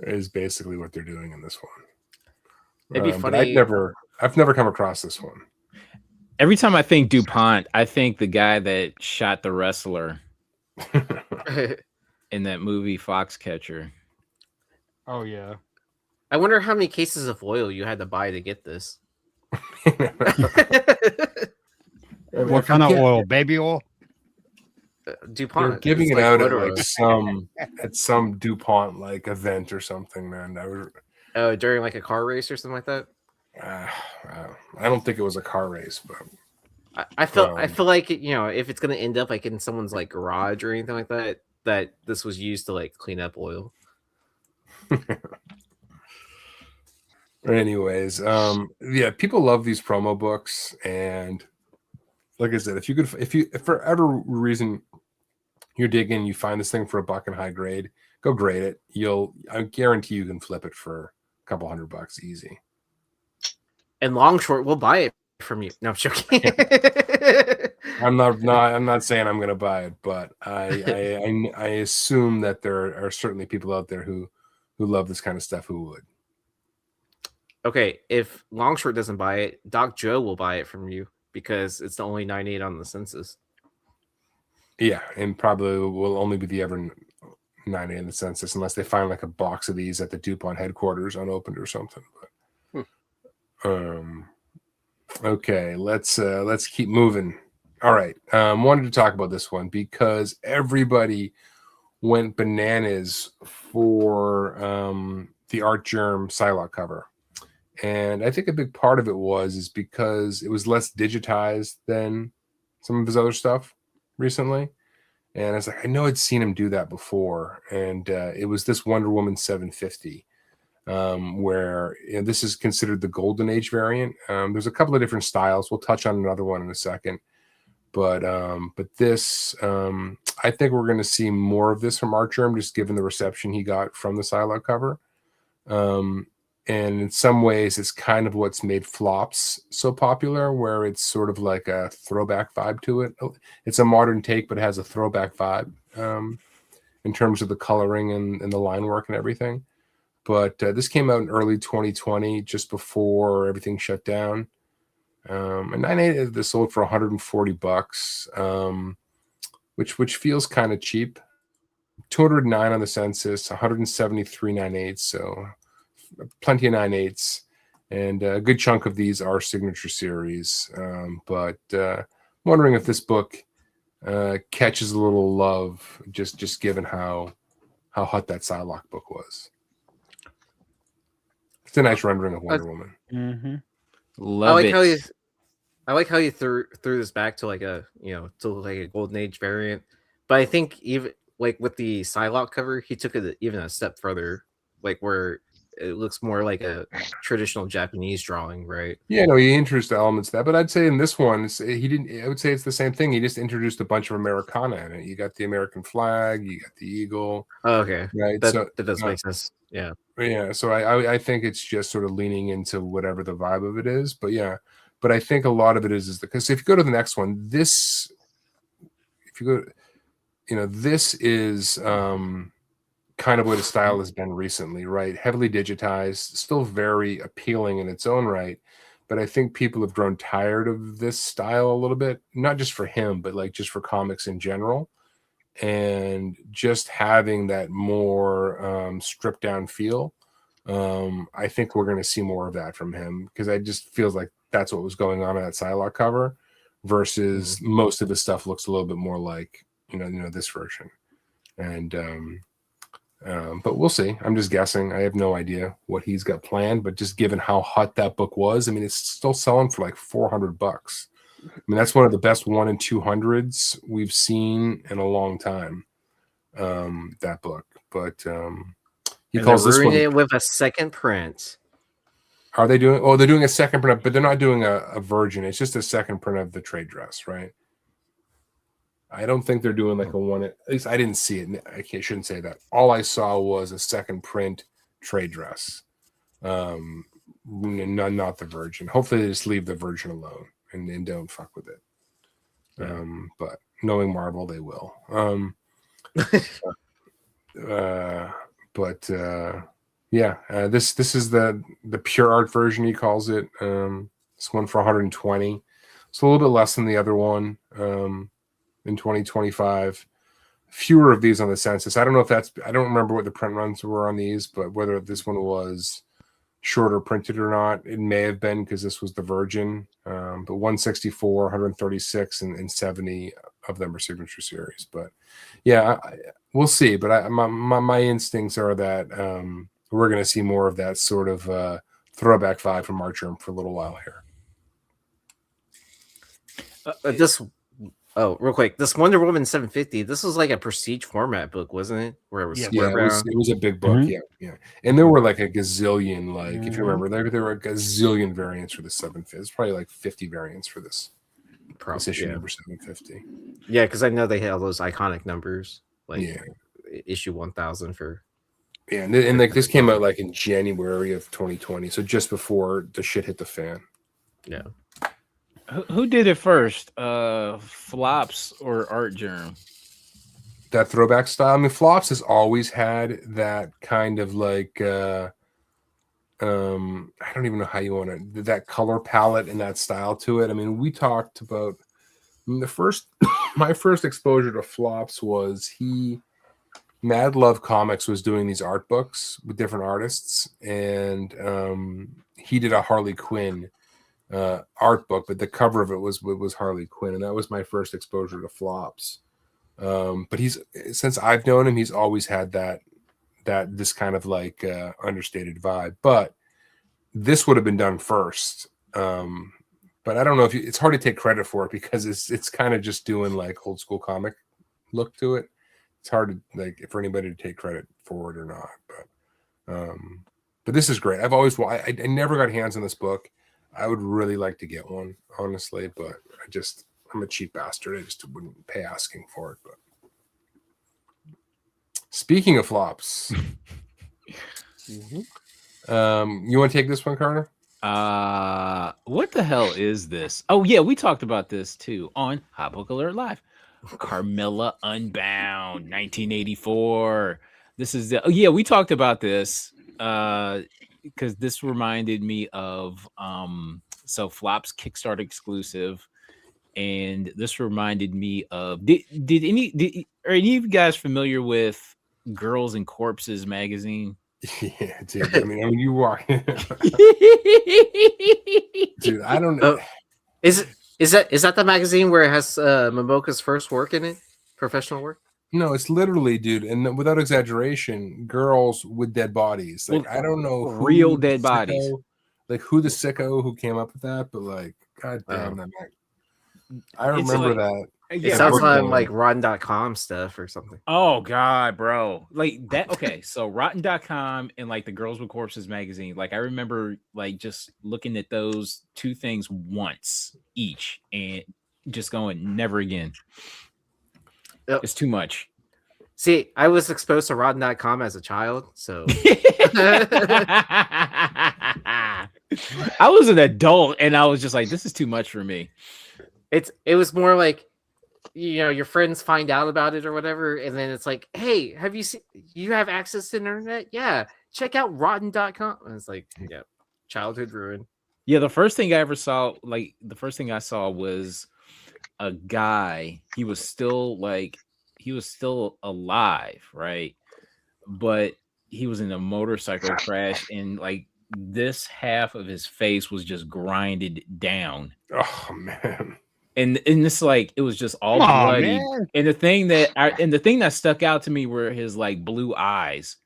Is basically what they're doing in this one. It'd be funny. I've never come across this one. Every time I think DuPont, I think the guy that shot the wrestler in that movie Foxcatcher. Oh yeah. I wonder how many cases of oil you had to buy to get this. What kind of oil? Baby oil? DuPont. They're giving it like out motor at oil. some DuPont like event or something, man. Oh, during like a car race or something like that. I don't think it was a car race, but I feel like if it's gonna end up like in someone's like garage or anything like that, that this was used to like clean up oil. Anyways, yeah, people love these promo books, and like I said, if for whatever reason you're digging, you find this thing for $1 in high grade, go grade it. I guarantee you can flip it for a couple $100 easy. And long short, we'll buy it from you. No, I'm joking. I'm not saying I'm gonna buy it, but I assume that there are certainly people out there who love this kind of stuff who would. Okay, if Longshort doesn't buy it, Doc Joe will buy it from you because it's the only 98 on the census. Yeah, and probably will only be the ever 98 in the census unless they find like a box of these at the DuPont headquarters unopened or something. But, okay, let's keep moving. All right, wanted to talk about this one because everybody went bananas for the Art Germ Psylocke cover. And I think a big part of it is because it was less digitized than some of his other stuff recently. And I was like, I know I'd seen him do that before. And it was this Wonder Woman 750, where this is considered the Golden Age variant. There's a couple of different styles. We'll touch on another one in a second. But this, I think we're going to see more of this from Art Germ, just given the reception he got from the Psylocke cover. And in some ways, it's kind of what's made Flops so popular, where it's sort of like a throwback vibe to it. It's a modern take, but it has a throwback vibe in terms of the coloring and the line work and everything. But this came out in early 2020, just before everything shut down. And 98, this sold for $140, which feels kind of cheap. 209 on the census, 173 9/8, so plenty of 9/8, and a good chunk of these are signature series. But wondering if this book catches a little love, just given how hot that Psylocke book was. It's a nice rendering of Wonder Woman. Mm-hmm. I like how you threw this back to like a Golden Age variant, but I think even like with the Psylocke cover, he took it even a step further, like where it looks more like a traditional Japanese drawing, right? Yeah, no, he introduced elements of that, but I'd say in this one, he didn't. I would say it's the same thing. He just introduced a bunch of Americana in it. You got the American flag, you got the eagle. Oh, okay, right. That does make sense. Yeah. So I think it's just sort of leaning into whatever the vibe of it is. But yeah, but I think a lot of it is because if you go to the next one, this is kind of what his style has been recently, right? Heavily digitized, still very appealing in its own right. But I think people have grown tired of this style a little bit, not just for him, but like just for comics in general. And just having that more stripped down feel. I think we're going to see more of that from him because I just feels like that's what was going on in that Psylocke cover versus most of the stuff looks a little bit more like, this version. And, but we'll see. I'm just guessing. I have no idea what he's got planned, but just given how hot that book was, I mean, it's still selling for like $400. I mean, that's one of the best 1 in 200s we've seen in a long time. That book, but he calls this one it with a second print. Are they doing? Oh, they're doing a second print, but they're not doing a virgin. It's just a second print of the trade dress, right? I don't think they're doing like a one. At least I didn't see it. Shouldn't say that. All I saw was a second print trade dress. Not the virgin. Hopefully, they just leave the virgin alone and don't fuck with it. Yeah. But knowing Marvel, they will. This is the pure art version, he calls it. This one for 120. It's a little bit less than the other one in 2025. Fewer of these on the census. I don't know if that's, I don't remember what the print runs were on these, but whether this one was shorter printed or not, it may have been because this was the virgin. But 164, 136, and 70 of them are signature series. But yeah, we'll see. But my instincts are that we're going to see more of that sort of throwback vibe from Archie for a little while here. Real quick, this Wonder Woman 750. This was like a prestige format book, wasn't it? Where it was it was a big book. Mm-hmm. Yeah. And there were like a gazillion, if you remember, there were a gazillion variants for the 750. It's probably like 50 variants for this. This issue number 750. Yeah, because I know they had all those iconic numbers, issue 1000 for. Yeah, and like this came out like in January of 2020, so just before the shit hit the fan. Yeah. Who did it first? Flops or Art Germ? That throwback style. I mean, Flops has always had that kind of like I don't even know how you want to, that color palette and that style to it. I mean, we talked about my first exposure to Flops was Mad Love Comics was doing these art books with different artists, and he did a Harley Quinn art book, but the cover of it was Harley Quinn, and that was my first exposure to Flops. But since I've known him, he's always had that this kind of like understated vibe. But this would have been done first. But I don't know if it's hard to take credit for it because it's kind of just doing like old school comic look to it. It's hard to for anybody to take credit for it or not. But this is great. I never got hands on this book. I would really like to get one, honestly, but I'm a cheap bastard. I just wouldn't pay asking for it. But speaking of Flops, you want to take this one, Carter? What the hell is this? Oh yeah, we talked about this too on Hot Book Alert Live. Carmilla Unbound, 1984. This is we talked about this because this reminded me of Flops Kickstarter exclusive, and this reminded me of are any of you guys familiar with Girls and Corpses magazine? Yeah, dude. I mean you are. Dude, I don't know. Is that the magazine where it has Momoka's first work in it? Professional work? No, it's literally, dude, and without exaggeration, girls with dead bodies. Like, I don't know real dead bodies. Like who the sicko who came up with that, but like, god damn that. I remember that. It sounds like Rotten.com stuff or something. Oh god, bro. Like that. Okay, so Rotten.com and like the Girls with Corpses magazine. Like I remember like just looking at those two things once each and just going, never again. It's too much. See, I was exposed to Rotten.com as a child, so I was an adult and I was just like, this is too much for me. It was more like, your friends find out about it or whatever, and then it's like, hey, have you seen, you have access to the internet? Yeah, check out Rotten.com. And it's like, yeah, childhood ruin. Yeah, the first thing I saw was a guy. He was still alive, right? But he was in a motorcycle crash, and like this half of his face was just grinded down. Oh man. And it's like it was just all bloody. Man. And the thing that stuck out to me were his like blue eyes.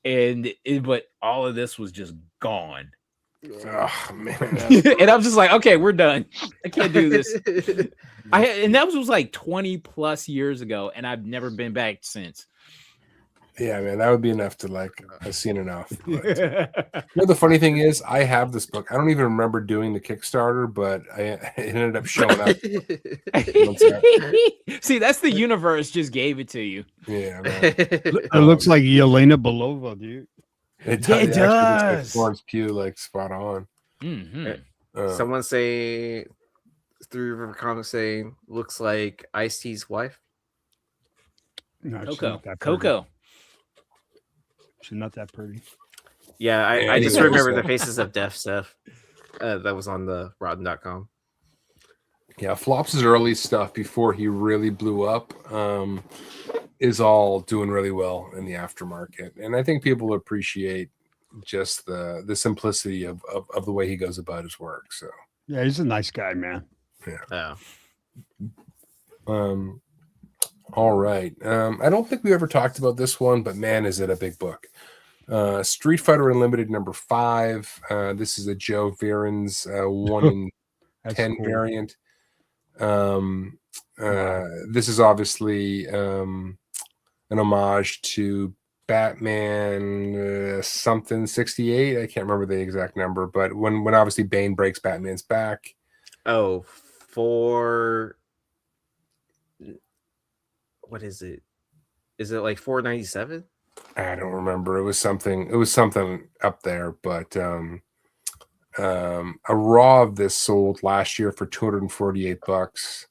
But all of this was just gone. Oh man. And I was just like, okay, we're done. I can't do this. And that was like 20 plus years ago, and I've never been back since. Yeah, man, that would be enough to like I've seen enough. But, the funny thing is, I have this book. I don't even remember doing the Kickstarter, but it ended up showing up. See, that's the universe just gave it to you. Yeah, man. It looks like Yelena Belova, dude. It does. Actually, like Florence Pugh, like spot on. Someone say through River Comics saying looks like Ice-T's wife. No, she's Coco. not that pretty. Coco. She's not that pretty. Yeah, I just remember the Faces of Death stuff that was on the Rotten.com. Yeah, Flops' early stuff before he really blew up is all doing really well in the aftermarket, and I think people appreciate just the simplicity of the way he goes about his work. So yeah, he's a nice guy, man. Yeah. All right. I don't think we ever talked about this one, but man, is it a big book. Street Fighter Unlimited #5. This is a Joe Viren's 1 in 10 cool. variant. This is obviously an homage to Batman something 68. I can't remember the exact number, but when obviously Bane breaks Batman's back. Oh, what is it? Is it like 497? I don't remember. It was something up there, but a raw of this sold last year for $248.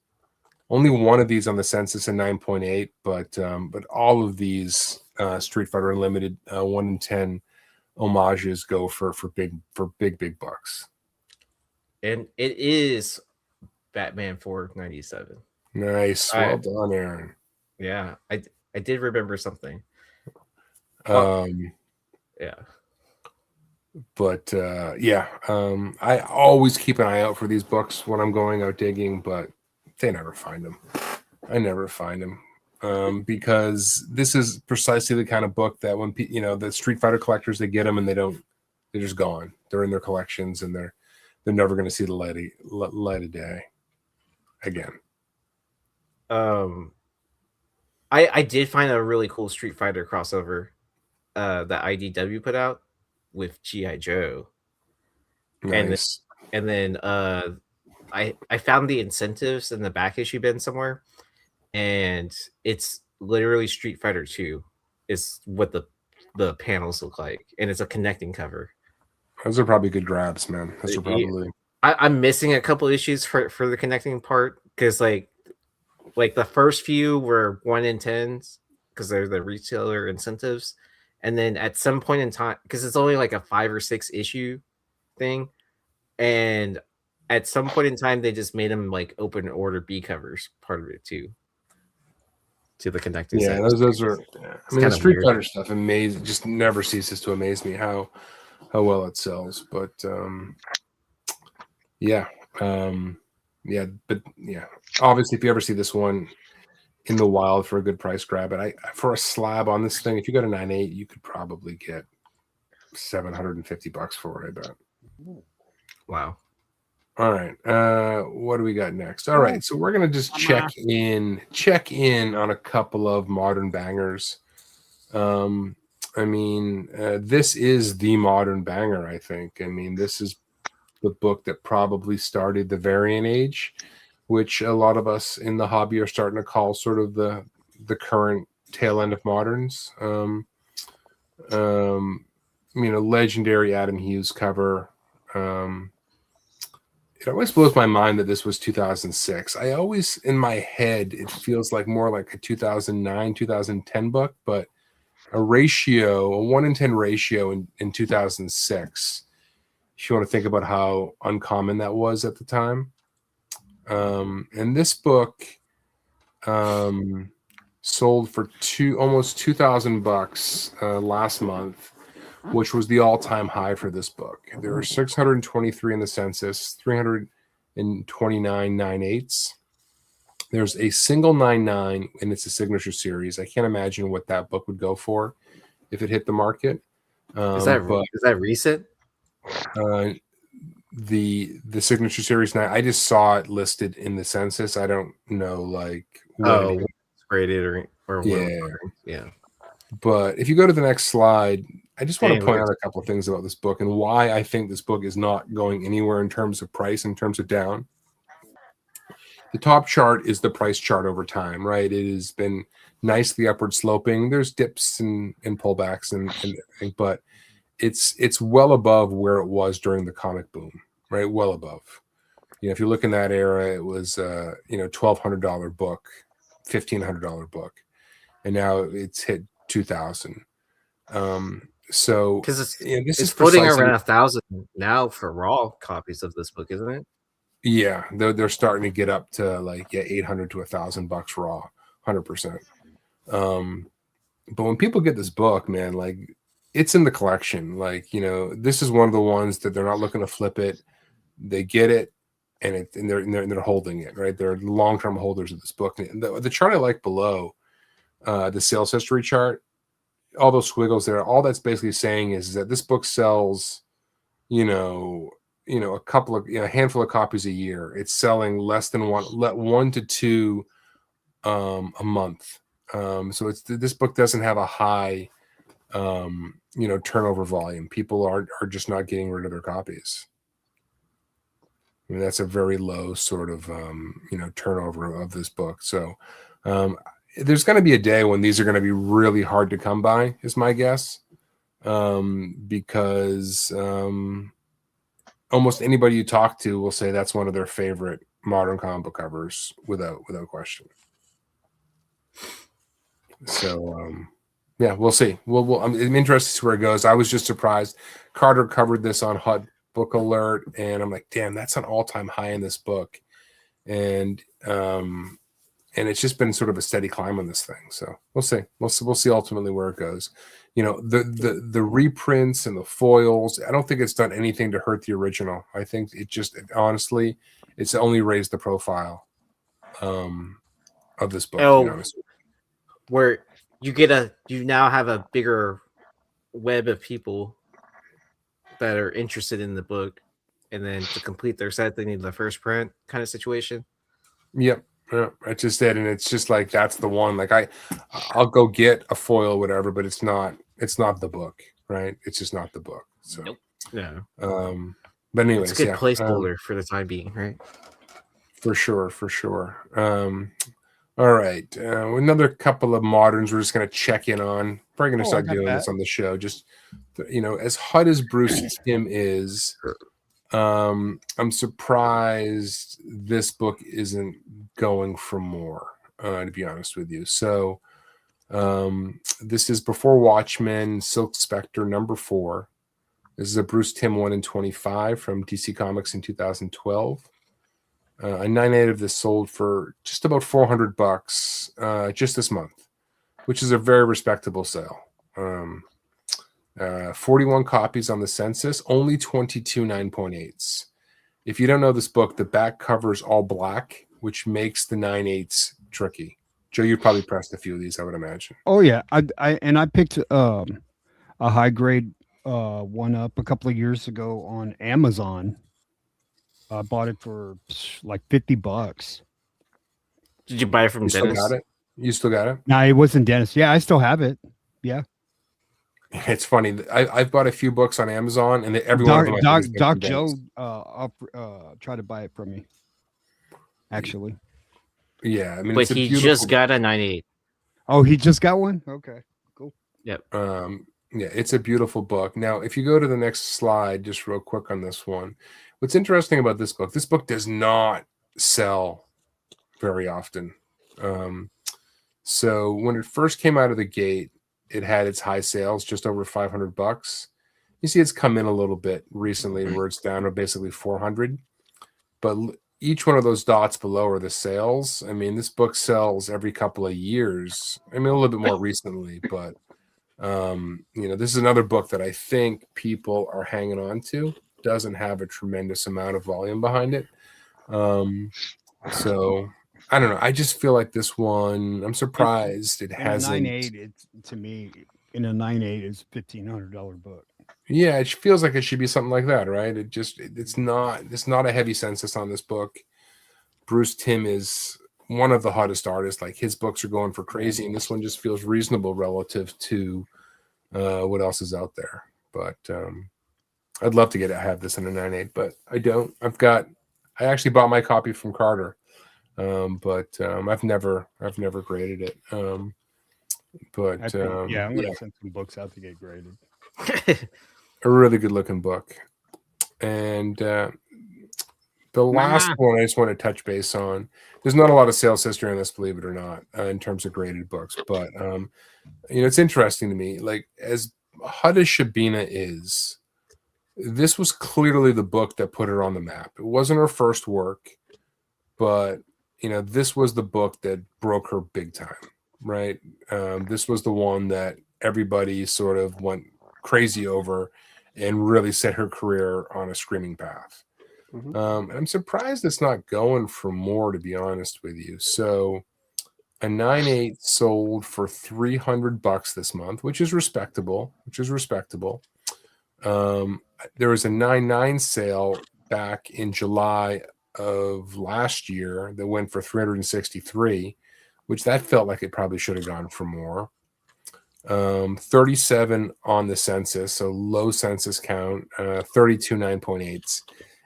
Only one of these on the census in 9.8, but all of these Street Fighter Unlimited 1 in 10 homages go for big bucks. And it is Batman 497. Nice. Well done, Aaron. Yeah, I did remember something. Yeah. But I always keep an eye out for these books when I'm going out digging, but they never find them. I never find them because this is precisely the kind of book that when the Street Fighter collectors, they get them and they're just gone. They're in their collections and they're never going to see the light of day again. I did find a really cool Street Fighter crossover that IDW put out with G.I. Joe. Nice. And then I found the incentives in the back issue bin somewhere, and it's literally Street Fighter 2 is what the panels look like, and it's a connecting cover. Those are probably good grabs, man. Those are probably. I'm missing a couple issues for the connecting part because like the first few were 1 in 10s because they're the retailer incentives, and then at some point in time, because it's only like a 5 or 6 issue thing, and at some point in time they just made them like open order B covers part of it too. To the connecting. Yeah, those are. Yeah. I mean, the Street Fighter stuff just never ceases to amaze me how well it sells. But obviously, if you ever see this one in the wild for a good price, grab it. For a slab on this thing, if you got a 9.8, you could probably get $750 for it. I bet. Wow. All right. What do we got next? All right. So we're gonna just check in on a couple of modern bangers. This is the modern banger, I think. I mean, this is the book that probably started the variant age, which a lot of us in the hobby are starting to call sort of the current tail end of moderns. Legendary Adam Hughes cover. It always blows my mind that this was 2006. I always, in my head, it feels like more like a 2009, 2010 book, but a 1 in 10 ratio in 2006. If you want to think about how uncommon that was at the time. And this book sold for almost $2,000 last month, which was the all-time high for this book. There were 623 in the census, 329 9/8. There's a single 9.9, and it's a signature series. I can't imagine what that book would go for if it hit the market. Is that recent? The signature series 9. I just saw it listed in the census. I don't know, like rated or yeah. Yeah. But if you go to the next slide, I just want to point out a couple of things about this book and why I think this book is not going anywhere in terms of price, in terms of down. The top chart is the price chart over time, right? It has been nicely upward sloping. There's dips and pullbacks, but it's well above where it was during the comic boom, right? Well above. If you look in that era, it was $1,200 book, $1,500 book, and now it's hit 2,000. So because this is floating around 1,000 now for raw copies of this book, isn't it? Yeah, they're starting to get up to like $800 to $1,000 raw, 100%. But when people get this book, man, like it's in the collection. Like this is one of the ones that they're not looking to flip it. They get it, and they're holding it, right? They're long-term holders of this book. The chart I like below, the sales history chart, all those squiggles there, all that's basically saying is that this book sells, a couple of a handful of copies a year. It's selling less than one to two a month. So this book doesn't have a high turnover volume. People are just not getting rid of their copies. I mean, that's a very low sort of turnover of this book. So there's going to be a day when these are going to be really hard to come by, is my guess, because almost anybody you talk to will say that's one of their favorite modern comic book covers without question. So yeah, we'll see. I'm interested to see where it goes. I was just surprised. Carter covered this on Hot Book Alert, and I'm like, damn, that's an all-time high in this book, and it's just been sort of a steady climb on this thing. So we'll see. We'll see ultimately where it goes. The reprints and the foils, I don't think it's done anything to hurt the original. I think honestly, it's only raised the profile of this book. Where you now have a bigger web of people that are interested in the book, and then to complete their set, they need the first print kind of situation. Yep. Yeah, I just did, and it's just like that's the one. Like I'll go get a foil, or whatever, but it's not the book, right? It's just not the book. So nope. Yeah. But anyways, it's a good placeholder for the time being, right? For sure. All right, another couple of moderns we're just going to check in on. Probably going to start doing this on the show. Just as hot as Bruce Timm is. I'm surprised this book isn't going for more, to be honest with you. So this is Before Watchmen, Silk Spectre #4. This is a Bruce Timm 1/25 from DC Comics in 2012. A 9/8 of this sold for just about $400 just this month, which is a very respectable sale. 41 copies on the census, only 22 9.8s. If you don't know this book, the back cover is all black, which makes the 9/8s tricky. Joe, you probably pressed a few of these, I would imagine. Oh yeah, I picked a high grade one up a couple of years ago on Amazon. I bought it for like $50. Did you buy it from Dennis? You still got it? No, it wasn't Dennis. Yeah, I still have it. Yeah. It's funny. I've bought a few books on Amazon, and every one of them. Doc Joe tried to buy it from me. Actually. Yeah, I mean, but he just got a 9/8. Oh, he just got one. Okay, cool. Yep. Yeah, it's a beautiful book. Now, if you go to the next slide, just real quick on this one, what's interesting about this book does not sell very often. So when it first came out of the gate, it had its high sales, just over $500. You see, it's come in a little bit recently, where it's down to basically 400. But each one of those dots below are the sales. I mean, this book sells every couple of years. I mean, a little bit more recently, but this is another book that I think people are hanging on to. Doesn't have a tremendous amount of volume behind it. So I don't know. I just feel like this one, I'm surprised it hasn't. 9/8, to me, in a 9/8 is $1,500 book. Yeah, it feels like it should be something like that, right? It's not a heavy census on this book. Bruce Timm is one of the hottest artists. Like his books are going for crazy, and this one just feels reasonable relative to what else is out there. But I'd love to have this in a 9.8, but I don't. I actually bought my copy from Carter, but I've never graded it. But I'm gonna send some books out to get graded. A really good looking book. And the last one I just want to touch base on. There's not a lot of sales history on this, believe it or not, in terms of graded books. But it's interesting to me. Like as hot as Shabina is, this was clearly the book that put her on the map. It wasn't her first work, but this was the book that broke her big time, right? This was the one that everybody sort of went crazy over and really set her career on a screaming path. And I'm surprised it's not going for more, to be honest with you. So a 9.8 sold for $300 this month, which is respectable. There was a 9.9 sale back in July of last year that went for $363, which that felt like it probably should have gone for more. 37 on the census, so low census count, 32 9.8s.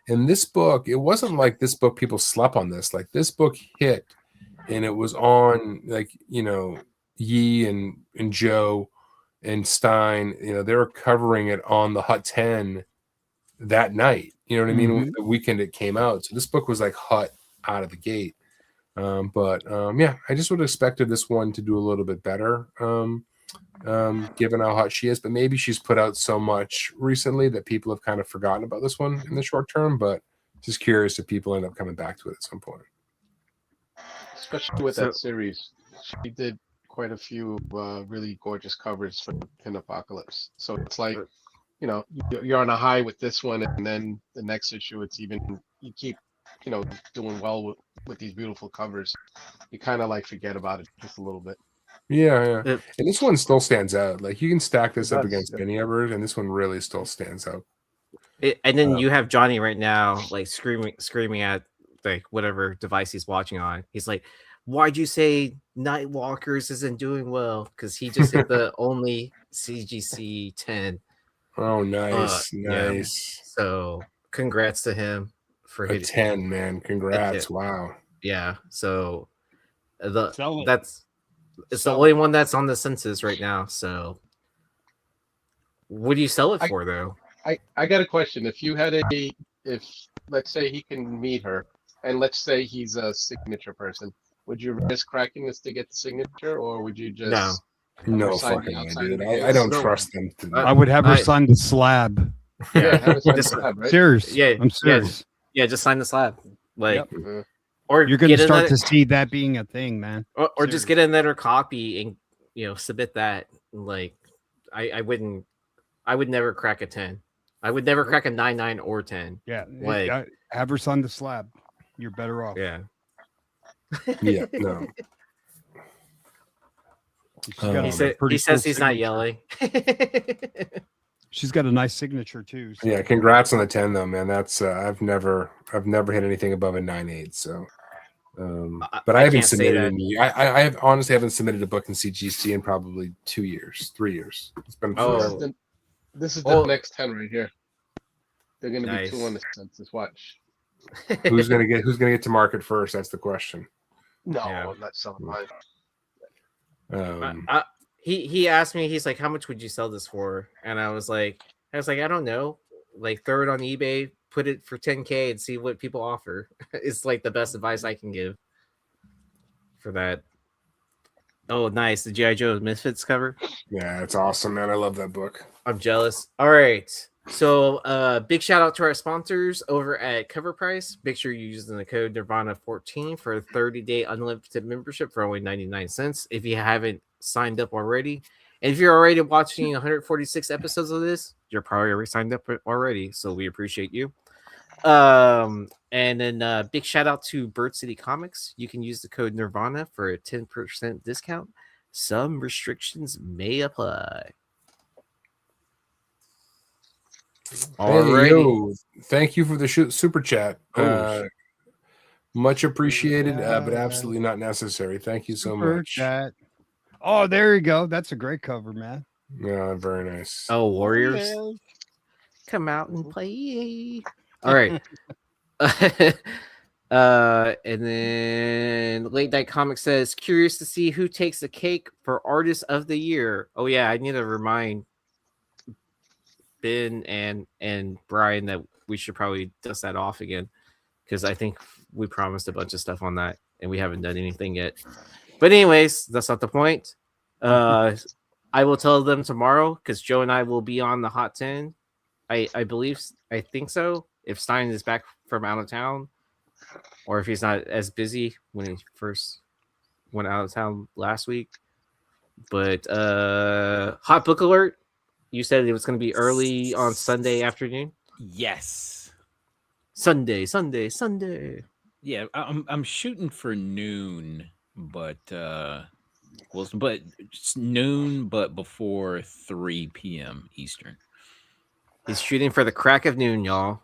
And this book, it wasn't like this book people slept on this. Like this book hit, and it was on Yee and Joe and Stein, they were covering it on the Hot 10 that night. You know what I mean? The weekend it came out. So this book was like hot out of the gate. But I just would have expected this one to do a little bit better, given how hot she is. But maybe she's put out so much recently that people have kind of forgotten about this one in the short term. But just curious if people end up coming back to it at some point. Especially with that series, she did quite a few really gorgeous covers for Pin Apocalypse. So it's like, you're on a high with this one, and then the next issue, it's even, you keep, doing well with these beautiful covers. You kind of like forget about it just a little bit. Yeah. And this one still stands out. Like you can stack this up against many others, and this one really still stands out. And then you have Johnny right now, like screaming at like whatever device he's watching on. He's like, "Why'd you say Nightwalkers isn't doing well?" Because he just hit the only CGC 10. Oh, nice. Yeah. So congrats to him for a 10, man. Congrats. Wow. Yeah. So it's the only one that's on the census right now. So what do you sell it for, though? I got a question. If you had if let's say he can meet her, and let's say he's a signature person, would you risk cracking this to get the signature, or would you just no fucking way, dude? I don't trust them. I would have her sign the slab. Right? Serious. Yeah, I'm serious. Yeah, just sign the slab. Like, or you're going to start to see that being a thing, man. Or just get another copy and submit that. Like, I would never crack a 10. I would never crack a 9.9 or 10. Yeah, like have her sign the slab. You're better off. Yeah. Yeah. No. He says he's not yelling. She's got a nice signature too. So. Yeah, congrats on the 10 though, man. That's I've never hit anything above a 9.8. So, but I haven't submitted any. I have honestly haven't submitted a book in CGC in probably 2 years, 3 years. It's been this is the next 10 right here. They're going to be 2 on the census. Watch. Who's gonna get to market first? That's the question. No, I'm not selling mine. He asked me, he's like, how much would you sell this for? And I was like, I don't know. Like, throw it on eBay, put it for 10K and see what people offer. It's like the best advice I can give for that. Oh, nice. The G.I. Joe Misfits cover. Yeah, it's awesome, man. I love that book. I'm jealous. All right. So big shout out to our sponsors over at Cover Price. Make sure you're using the code Nirvana14 for a 30-day unlimited membership for only 99 cents if you haven't signed up already. And if you're already watching 146 episodes of this, you're probably already signed up already. So we appreciate you. And then big shout out to Bird City Comics. You can use the code Nirvana for a 10% discount. Some restrictions may apply. Hey, yo, thank you for the super chat. Much appreciated, but absolutely not necessary. Thank you so Super much. chat. Oh, there you go. That's a great cover, man. Yeah, very nice. Oh, Warriors. Come out and play. All right. And then Late Night Comic says, curious to see who takes the cake for Artist of the Year. Oh yeah, I need to remind Ben and Brian that we should probably dust that off again, because I think we promised a bunch of stuff on that and we haven't done anything yet. But anyways, that's not the point. I will tell them tomorrow, because Joe and I will be on the Hot 10. I think so. If Stein is back from out of town, or if he's not as busy when he first went out of town last week. But hot book alert. You said it was going to be early on Sunday afternoon. Yes. Sunday. Yeah, I'm shooting for noon, but it's noon, but before 3 p.m. Eastern. He's shooting for the crack of noon, y'all.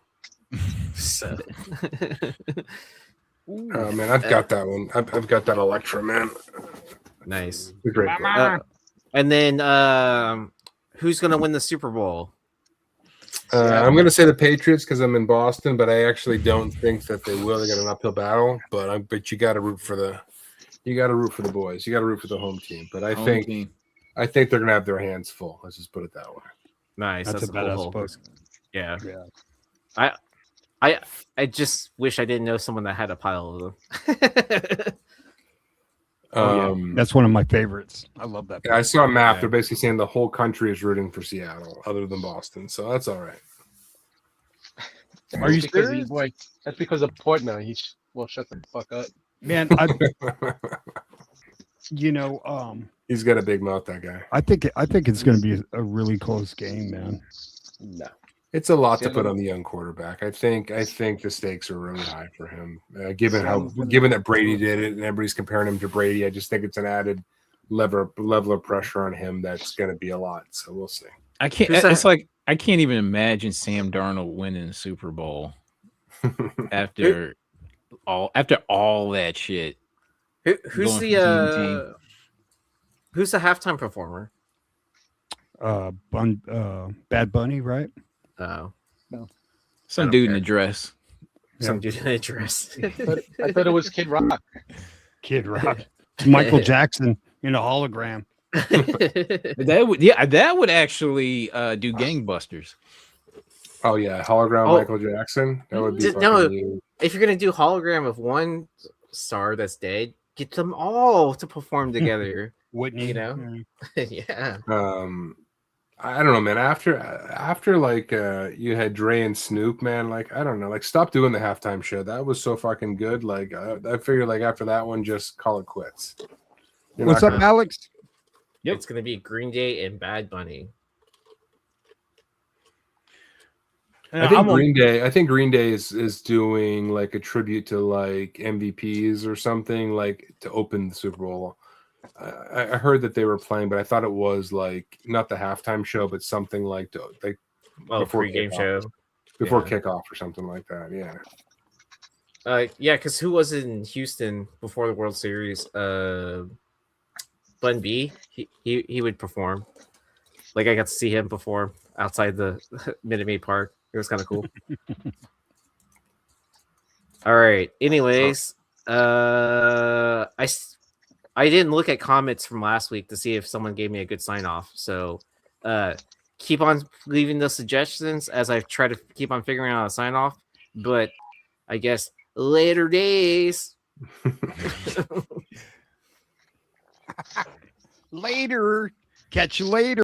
So. Oh man, I've got that one. I've got that Electra, man. Nice. Great. And then who's going to win the Super Bowl? I'm going to say the Patriots because I'm in Boston, but I actually don't think that they will. They got an uphill battle, but you got to root for the boys. You got to root for the home team. But I think they're going to have their hands full. Let's just put it that way. Nice. That's a badass book. Yeah. I just wish I didn't know someone that had a pile of them. That's one of my favorites. I love that. I saw a map. They're basically saying the whole country is rooting for Seattle, other than Boston. So that's all right. Are you serious? That's because of Portnoy. Shut the fuck up, man. He's got a big mouth. That guy. I think it's going to be a really close game, man. No. It's a lot to put on the young quarterback. I think the stakes are really high for him. Given that Brady did it and everybody's comparing him to Brady, I just think it's an added level of pressure on him that's going to be a lot. So we'll see. I can't. It's like I can't even imagine Sam Darnold winning the Super Bowl after all that shit. Who's the halftime performer? Bad Bunny, right? Oh, no. Some dude in a dress. Some dude in a dress. I thought it was Kid Rock. Kid Rock. It's Michael Jackson in a hologram. That would actually do gangbusters. Oh yeah, hologram Michael Jackson. That would be no. If you're gonna do hologram of one star that's dead, get them all to perform together. Whitney, yeah. I don't know, man. After like you had Dre and Snoop, man. Like I don't know, like stop doing the halftime show. That was so fucking good. Like I figured, like after that one, just call it quits. What's up, Alex? Yep. It's gonna be Green Day and Bad Bunny. I think Green Day is doing like a tribute to like MVPs or something, like to open the Super Bowl. I heard that they were playing, but I thought it was like not the halftime show, but something like before game show, before kickoff or something like that. Yeah. Because who was in Houston before the World Series? Bun B. He would perform. Like I got to see him perform outside the Minute Maid Park. It was kind of cool. All right. Anyways, I didn't look at comments from last week to see if someone gave me a good sign off. So keep on leaving those suggestions as I try to keep on figuring out a sign off. But I guess later days. Later. Catch you later.